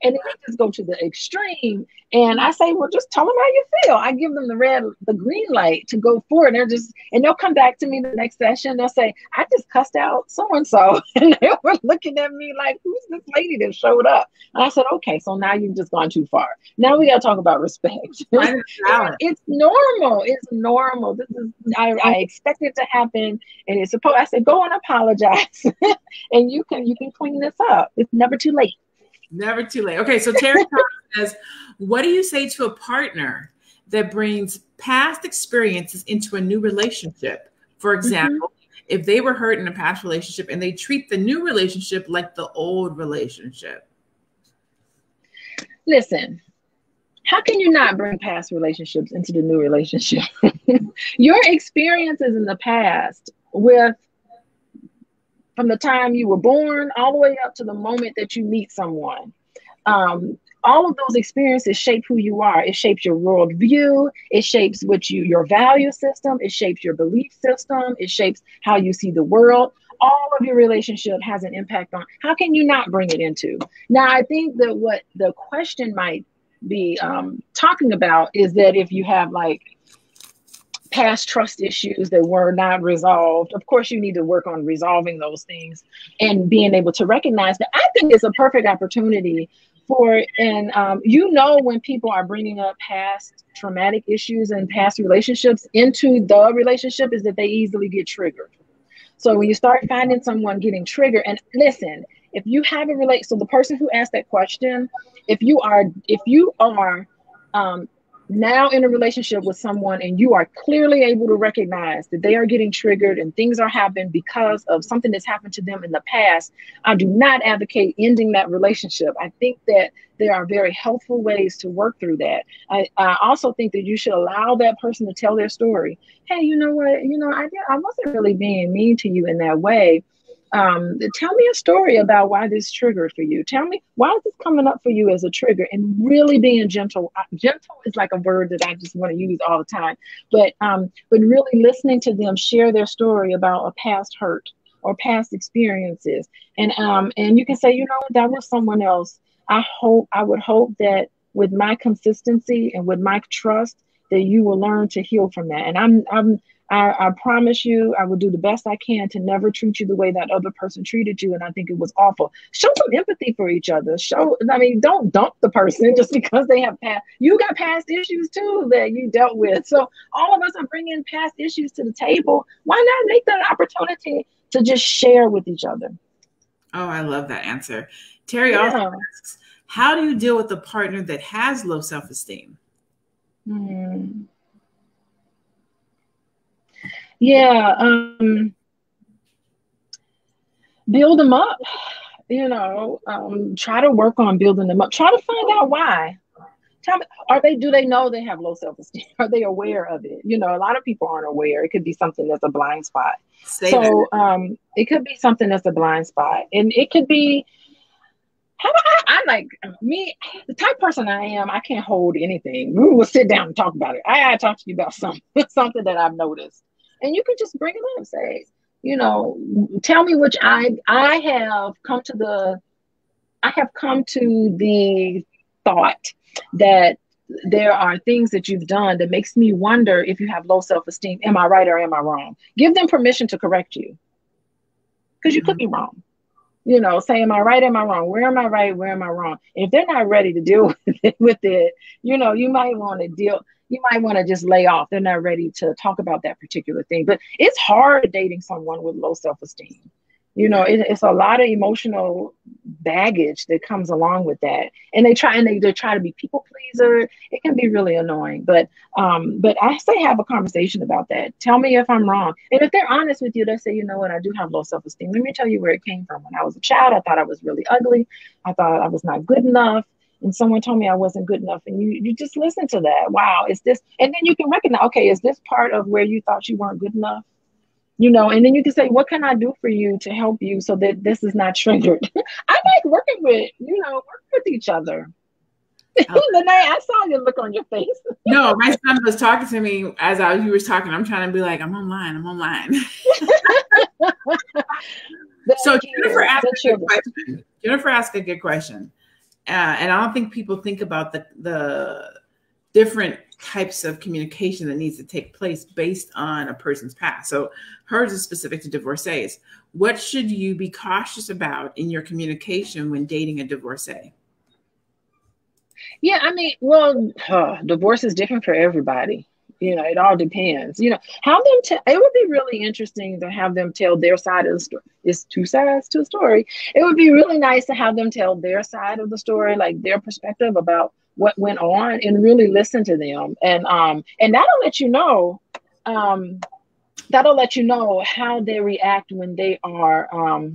they just go to the extreme. And I say, well, just tell them how you feel. I give them the green light to go forward. And they'll come back to me the next session. They'll say, I just cussed out so-and-so. And they were looking at me like, who's this lady that showed up? And I said, okay, so now you've just gone too far. Now we got to talk about respect. It's normal. It's normal. I expect it to happen. And it's supposed, I said, go and apologize. And you can clean this up. It's never too late. Never too late. Okay, so Terry says, what do you say to a partner that brings past experiences into a new relationship? For example, if they were hurt in a past relationship and they treat the new relationship like the old relationship. Listen, how can you not bring past relationships into the new relationship? Your experiences in the past from the time you were born all the way up to the moment that you meet someone. All of those experiences shape who you are. It shapes your worldview. It shapes your value system. It shapes your belief system. It shapes how you see the world. All of your relationship has an impact on. How can you not bring it into? Now, I think that what the question might be talking about is that if you have like past trust issues that were not resolved, of course you need to work on resolving those things and being able to recognize that. I think it's a perfect opportunity when people are bringing up past traumatic issues and past relationships into the relationship, is that they easily get triggered. So when you start finding someone getting triggered, and listen, if you have so the person who asked that question, if you are now in a relationship with someone and you are clearly able to recognize that they are getting triggered and things are happening because of something that's happened to them in the past, I do not advocate ending that relationship. I think that there are very helpful ways to work through that. I also think that you should allow that person to tell their story. Hey, you know what? I wasn't really being mean to you in that way. Tell me a story about why this triggered for you. Tell me, why is this coming up for you as a trigger? And really being gentle. Gentle is like a word that I just want to use all the time. But really listening to them share their story about a past hurt, or past experiences. And you can say, you know, that was someone else. I would hope that with my consistency and with my trust, that you will learn to heal from that. And I promise you, I will do the best I can to never treat you the way that other person treated you. And I think it was awful. Show some empathy for each other. Don't dump the person just because they have you got past issues too that you dealt with. So all of us are bringing past issues to the table. Why not make that an opportunity to just share with each other? Oh, I love that answer. Terry also asks, how do you deal with a partner that has low self-esteem? Yeah, build them up, you know, try to work on building them up. Try to find out why. Tell me, do they know they have low self-esteem? Are they aware of it? You know, a lot of people aren't aware. It could be something that's a blind spot. It could be something that's a blind spot. And it could be, I like me, the type of person I am, I can't hold anything. We will sit down and talk about it. I gotta talk to you about something that I've noticed. And you can just bring it up and say, you know, tell me which I have come to the thought that there are things that you've done that makes me wonder if you have low self-esteem. Am I right or am I wrong? Give them permission to correct you, because you could be wrong. You know, say, am I right? Am I wrong? Where am I right? Where am I wrong? And if they're not ready to deal with it, you know, you might want to just lay off. They're not ready to talk about that particular thing. But it's hard dating someone with low self-esteem. You know, it's a lot of emotional baggage that comes along with that. And they try to be people pleaser. It can be really annoying. But I say have a conversation about that. Tell me if I'm wrong. And if they're honest with you, they say, you know what, I do have low self-esteem. Let me tell you where it came from. When I was a child, I thought I was really ugly. I thought I was not good enough. And someone told me I wasn't good enough. And you just listen to that. Wow, is this? And then you can recognize, okay, is this part of where you thought you weren't good enough? You know, and then you can say, what can I do for you to help you so that this is not triggered? I like working with each other. Lene, I saw your look on your face. No, my son was talking to me as you were talking. I'm trying to be like, I'm online. So Jennifer asked a good question. And I don't think people think about the different types of communication that needs to take place based on a person's past. So hers is specific to divorcees. What should you be cautious about in your communication when dating a divorcee? Yeah, I mean, well, divorce is different for everybody. You know, it all depends. You know, it would be really interesting to have them tell their side of the story. It's two sides to a story. It would be really nice to have them tell their side of the story, like their perspective about what went on, and really listen to them. And that'll let you know, how they react when they are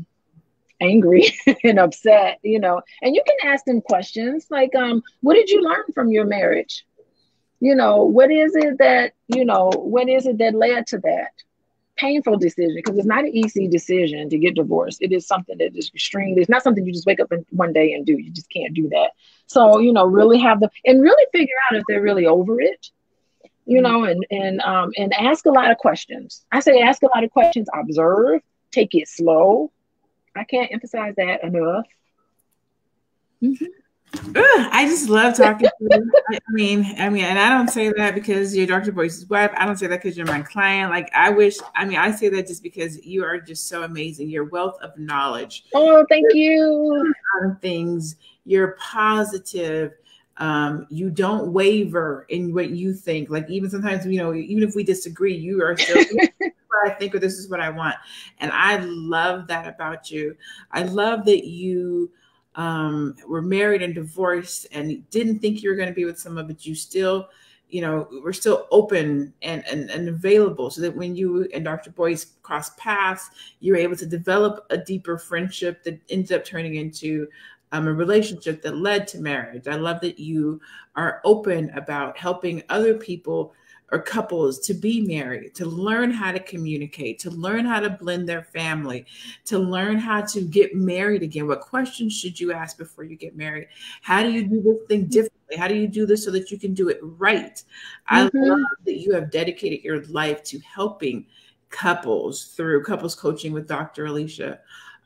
angry and upset, you know. And you can ask them questions like, what did you learn from your marriage? You know, what is it that led to that painful decision? Because it's not an easy decision to get divorced. It is something that is extremely, it's not something you just wake up one day and do. You just can't do that. So, you know, really have them and really figure out if they're really over it, you know, and ask a lot of questions. I say ask a lot of questions, observe, take it slow. I can't emphasize that enough. Mm-hmm. I just love talking to you. I mean, and I don't say that because you're Dr. Boyce's wife. I don't say that because you're my client. Like, I say that just because you are just so amazing. Your wealth of knowledge. Oh, thank you. Things. You're positive. You don't waver in what you think. Like, even sometimes, you know, even if we disagree, you are still I think, or this is what I want. And I love that about you. I love that you were married and divorced and didn't think you were going to be with someone, but you still, you know, were still open and available, so that when you and Dr. Boyce crossed paths, you were able to develop a deeper friendship that ended up turning into a relationship that led to marriage. I love that you are open about helping other people or couples to be married, to learn how to communicate, to learn how to blend their family, to learn how to get married again. What questions should you ask before you get married? How do you do this thing differently? How do you do this so that you can do it right? I love that you have dedicated your life to helping couples through couples coaching with Dr. Alicia.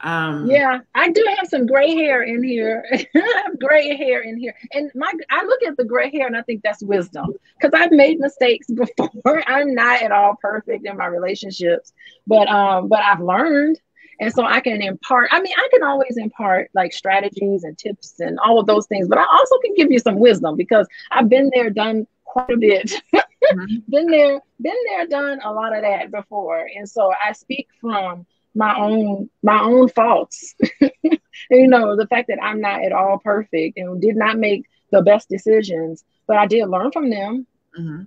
Yeah, I do have some gray hair in here. I have gray hair in here. And I look at the gray hair and I think that's wisdom, because I've made mistakes before. I'm not at all perfect in my relationships, but I've learned. And so I can impart, I mean, I can always impart like strategies and tips and all of those things, but I also can give you some wisdom because I've been there, done quite a bit. been there, done a lot of that before. And so I speak from my own faults. You know, the fact that I'm not at all perfect and did not make the best decisions, but I did learn from them.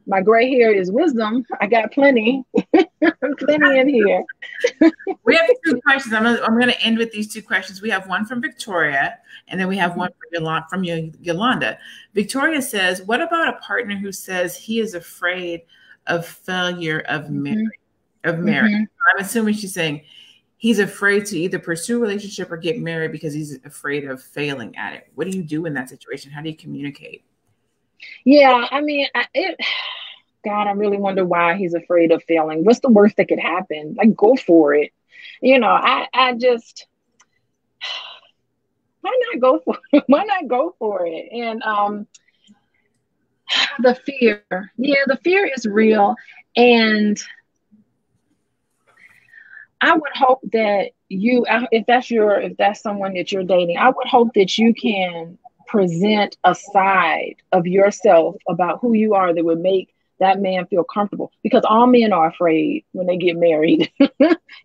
My gray hair is wisdom. I got plenty, plenty in here. We have 2 questions. I'm going to end with these 2 questions. We have one from Victoria, and then we have one from Yolanda. Victoria says, "What about a partner who says he is afraid of failure of marriage?" I'm assuming she's saying he's afraid to either pursue a relationship or get married because he's afraid of failing at it. What do you do in that situation? How do you communicate? Yeah, I mean, God, I really wonder why he's afraid of failing. What's the worst that could happen? Like, go for it. You know, I just, why not go for it? Why not go for it? And the fear, the fear is real. And I would hope that if that's someone that you're dating, I would hope that you can present a side of yourself about who you are that would make that man feel comfortable, because all men are afraid when they get married.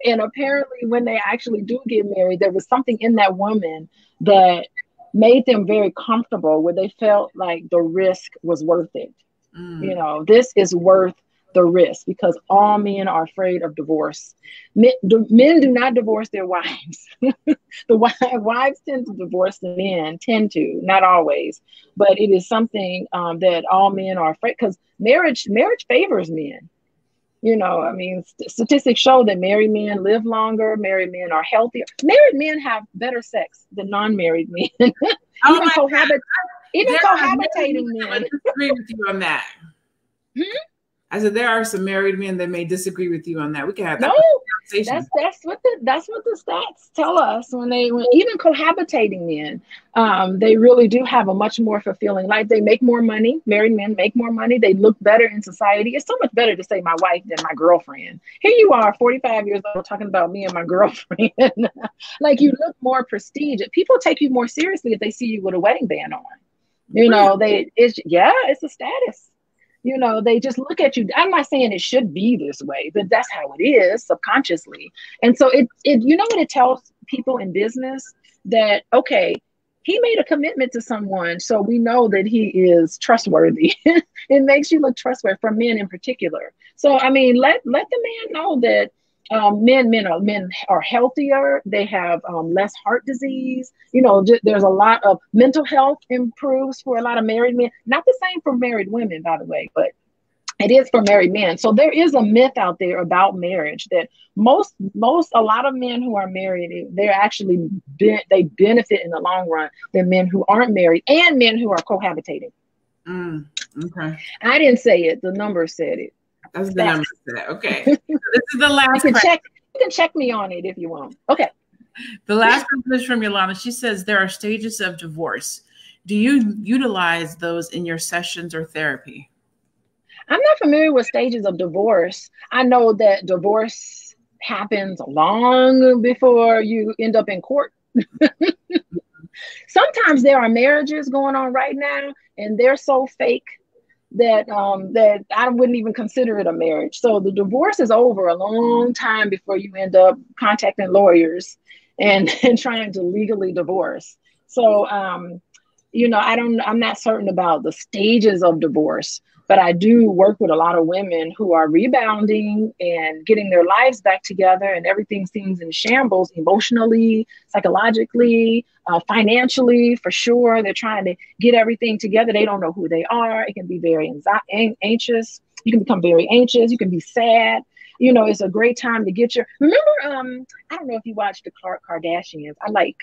And apparently when they actually do get married, there was something in that woman that made them very comfortable, where they felt like the risk was worth it. You know, this is worth the risk, because all men are afraid of divorce. Men do not divorce their wives. The wives tend to divorce the men, not always, but it is something that all men are afraid, because marriage favors men. You know, I mean, statistics show that married men live longer, married men are healthier, married men have better sex than non-married men. Even cohabitating men. I disagree with you on that. I said there are some married men that may disagree with you on that. We can have that conversation. That's what the stats tell us. When even cohabitating men, they really do have a much more fulfilling life. They make more money. Married men make more money. They look better in society. It's so much better to say my wife than my girlfriend. Here you are, 45 years old, talking about me and my girlfriend. Like, you look more prestigious. People take you more seriously if they see you with a wedding band on. You know, it's a status. You know, they just look at you. I'm not saying it should be this way, but that's how it is subconsciously. And so it you know what it tells people in business? That, okay, he made a commitment to someone, so we know that he is trustworthy. It makes you look trustworthy, for men in particular. So, I mean, let the man know that men are healthier. They have less heart disease. You know, there's a lot of mental health improves for a lot of married men. Not the same for married women, by the way, but it is for married men. So there is a myth out there about marriage that a lot of men who are married, they're actually they benefit in the long run than men who aren't married and men who are cohabitating. Okay. I didn't say it. The numbers said it. That's the number set. Okay. So this is the last question. You can check me on it if you want. Okay. The last question is from Yolanda. She says, there are stages of divorce. Do you utilize those in your sessions or therapy? I'm not familiar with stages of divorce. I know that divorce happens long before you end up in court. Sometimes there are marriages going on right now, and they're so fake that that I wouldn't even consider it a marriage. So the divorce is over a long time before you end up contacting lawyers and trying to legally divorce. So you know, I'm not certain about the stages of divorce, but I do work with a lot of women who are rebounding and getting their lives back together, and everything seems in shambles emotionally, psychologically, financially, for sure. They're trying to get everything together. They don't know who they are. It can be very anxious. You can become very anxious. You can be sad. You know, it's a great time to get remember, I don't know if you watched the Kardashians. I like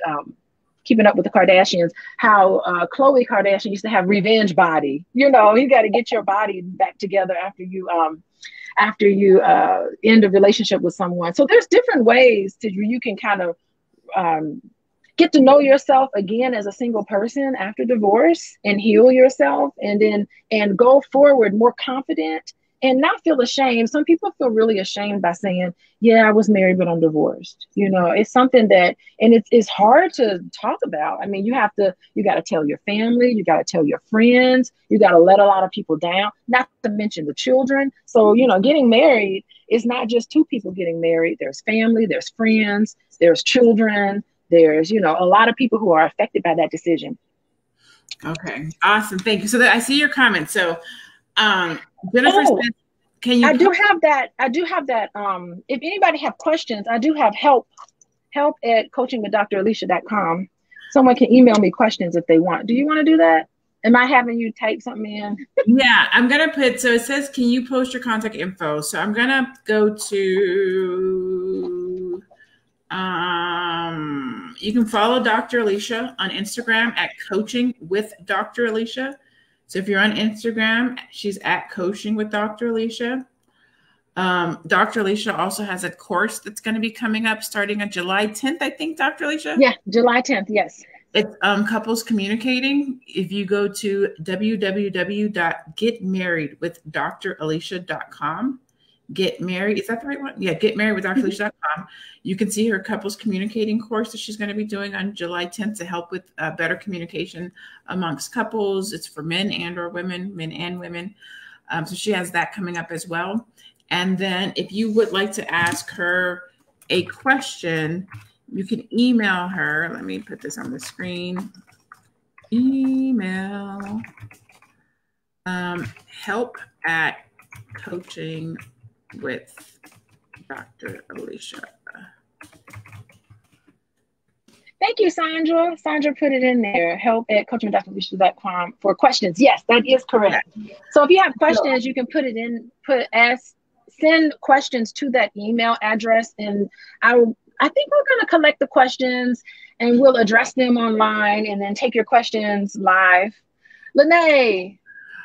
Keeping Up with the Kardashians, how Khloe Kardashian used to have revenge body. You know, you got to get your body back together after after you end a relationship with someone. So there's different ways to you can kind of get to know yourself again as a single person after divorce and heal yourself, and go forward more confident and not feel ashamed. Some people feel really ashamed by saying, yeah, I was married, but I'm divorced. You know, it's something that, and it's hard to talk about. I mean, you got to tell your family, you got to tell your friends, you got to let a lot of people down, not to mention the children. So, you know, getting married is not just two people getting married. There's family, there's friends, there's children, there's, you know, a lot of people who are affected by that decision. Okay. Awesome. Thank you. So I see your comment. So, Jennifer says, can you? I do have that. If anybody have questions, I do have help at coachingwithdralicia.com. Someone can email me questions if they want. Do you want to do that? Am I having you type something in? Yeah, I'm going to put, so it says, can you post your contact info? So I'm going to go to, you can follow Dr. Alicia on Instagram at Coaching with Dr. Alicia. So if you're on Instagram, she's at Coaching with Dr. Alicia. Dr. Alicia also has a course that's going to be coming up starting on July 10th, I think, Dr. Alicia? Yeah, July 10th, yes. It's couples communicating. If you go to www.getmarriedwithdralicia.com, Get Married, is that the right one? Yeah, getmarriedwithdralicia.com. You can see her couples communicating course that she's going to be doing on July 10th to help with better communication amongst couples. It's for men and or women, men and women. So she has that coming up as well. And then if you would like to ask her a question, you can email her. Let me put this on the screen. Email help at Coaching with Dr. Alicia. Thank you, Sandra. Sandra put it in there. Help at coachingwithdralicia.com for questions. Yes, that is correct. So if you have questions, you can put it in, send questions to that email address, and I think we're going to collect the questions and we'll address them online and then take your questions live. Lene,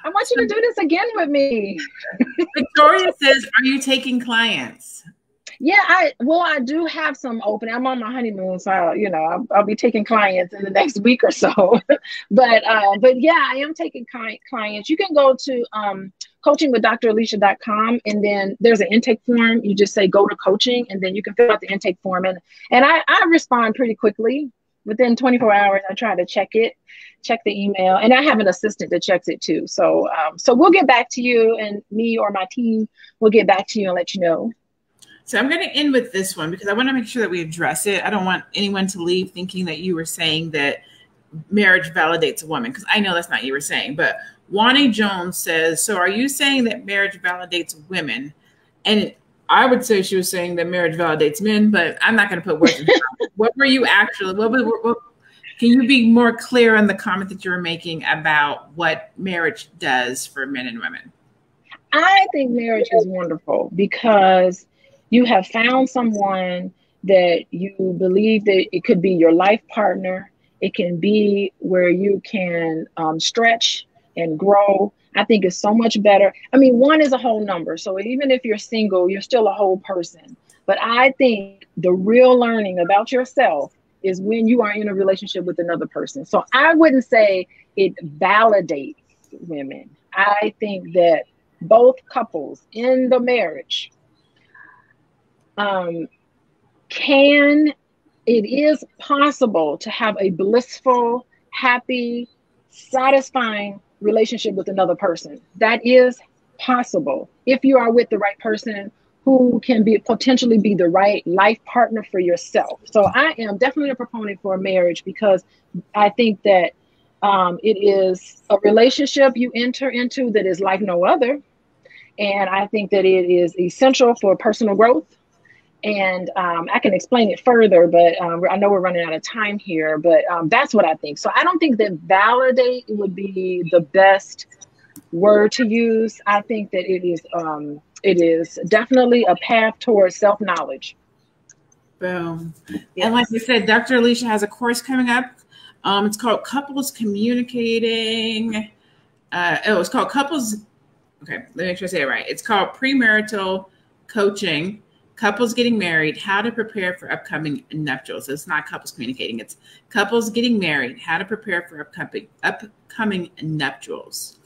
I want you to do this again with me. Victoria says, are you taking clients? Yeah, I do have some open. I'm on my honeymoon, so you know I'll be taking clients in the next week or so. but yeah, I am taking clients. You can go to coachingwithdralicia.com, and then there's an intake form. You just say go to coaching, and then you can fill out the intake form, and I respond pretty quickly. Within 24 hours, I try to check the email, and I have an assistant that checks it too. So we'll get back to you, and me or my team will get back to you and let you know. So I'm going to end with this one because I want to make sure that we address it. I don't want anyone to leave thinking that you were saying that marriage validates a woman, because I know that's not what you were saying. But Wani Jones says, so are you saying that marriage validates women? And I would say she was saying that marriage validates men, but I'm not going to put words in her mouth. What were you actually, can you be more clear on the comment that you were making about what marriage does for men and women? I think marriage is wonderful because you have found someone that you believe that it could be your life partner. It can be where you can stretch and grow. I think it's so much better. I mean, one is a whole number. So even if you're single, you're still a whole person. But I think the real learning about yourself is when you are in a relationship with another person. So I wouldn't say it validates women. I think that both couples in the marriage it is possible to have a blissful, happy, satisfying relationship with another person. That is possible if you are with the right person who can potentially be the right life partner for yourself. So I am definitely a proponent for marriage because I think that it is a relationship you enter into that is like no other. And I think that it is essential for personal growth. And I can explain it further, but I know we're running out of time here, but that's what I think. So I don't think that validate would be the best word to use. I think that it is definitely a path towards self-knowledge. Boom. Yes. And like we said, Dr. Alicia has a course coming up. It's called Couples Communicating. It's called Couples Okay, let me make sure I say it right. It's called Premarital Coaching, Couples Getting Married, How to Prepare for Upcoming Nuptials. So it's not couples communicating, it's couples getting married, how to prepare for upcoming nuptials.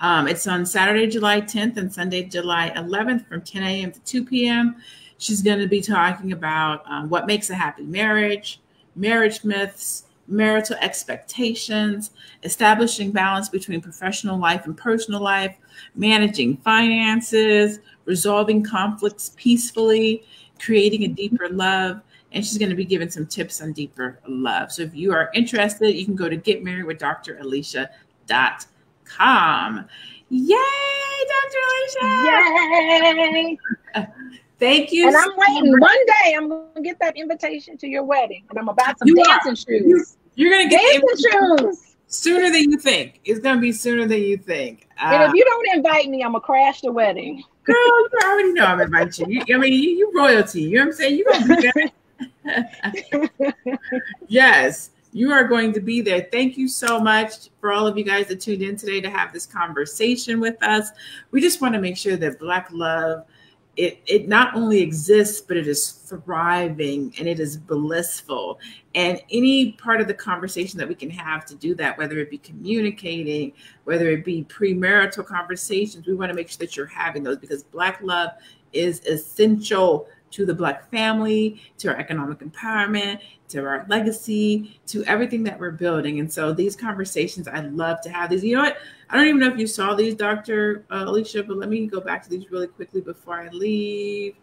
It's on Saturday, July 10th and Sunday, July 11th from 10 a.m. to 2 p.m. She's going to be talking about what makes a happy marriage, marriage myths, marital expectations, establishing balance between professional life and personal life, managing finances, resolving conflicts peacefully, creating a deeper love. And she's going to be giving some tips on deeper love. So if you are interested, you can go to getmarriedwithdralicia.com. Yay, Dr. Alicia! Yay! Thank you. And I'm waiting. One day I'm going to get that invitation to your wedding, and I'm about some dancing shoes. You're going to get dancing shoes sooner than you think. It's going to be sooner than you think. And if you don't invite me, I'm going to crash the wedding. Girl, you already know I'm inviting you. You royalty. You know what I'm saying? You're going to be there. Yes, you are going to be there. Thank you so much for all of you guys that tuned in today to have this conversation with us. We just want to make sure that Black love, it not only exists, but it is thriving and it is blissful. And any part of the conversation that we can have to do that, whether it be communicating, whether it be premarital conversations, we want to make sure that you're having those, because Black love is essential to the Black family, to our economic empowerment, to our legacy, to everything that we're building. And so these conversations, I love to have these. You know what? I don't even know if you saw these, Dr. Alicia, but let me go back to these really quickly before I leave.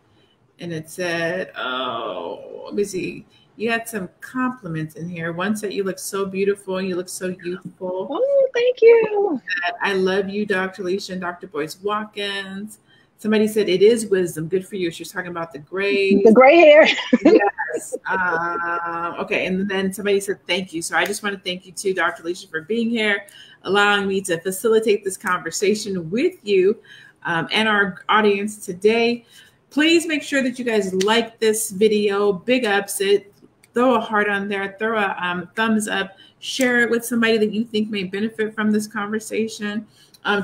And it said, let me see. You had some compliments in here. One said you look so beautiful and you look so youthful. Oh, thank you. I love you, Dr. Alicia and Dr. Boyce Watkins. Somebody said it is wisdom. Good for you. She was talking about the gray. The gray hair. Yes. Okay. And then somebody said thank you. So I just want to thank you too, Dr. Alicia, for being here, allowing me to facilitate this conversation with you and our audience today. Please make sure that you guys like this video. Big ups it. Throw a heart on there. Throw a thumbs up. Share it with somebody that you think may benefit from this conversation.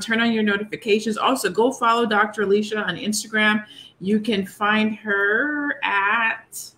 Turn on your notifications. Also, go follow Dr. Alicia on Instagram. You can find her at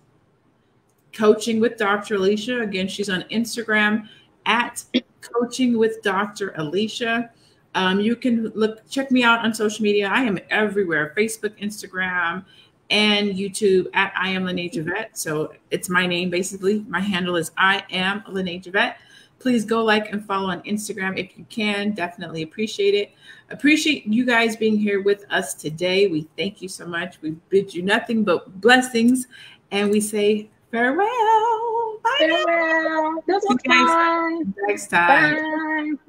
Coaching with Dr. Alicia. Again, she's on Instagram at Coaching with Dr. Alicia. You can check me out on social media. I am everywhere: Facebook, Instagram, and YouTube at I am Lene Javette. So it's my name, basically. My handle is I am Lene Javette. Please go like and follow on Instagram if you can. Definitely appreciate it. Appreciate you guys being here with us today. We thank you so much. We bid you nothing but blessings. And we say farewell. Bye. Farewell. This was fun. Next time. Bye.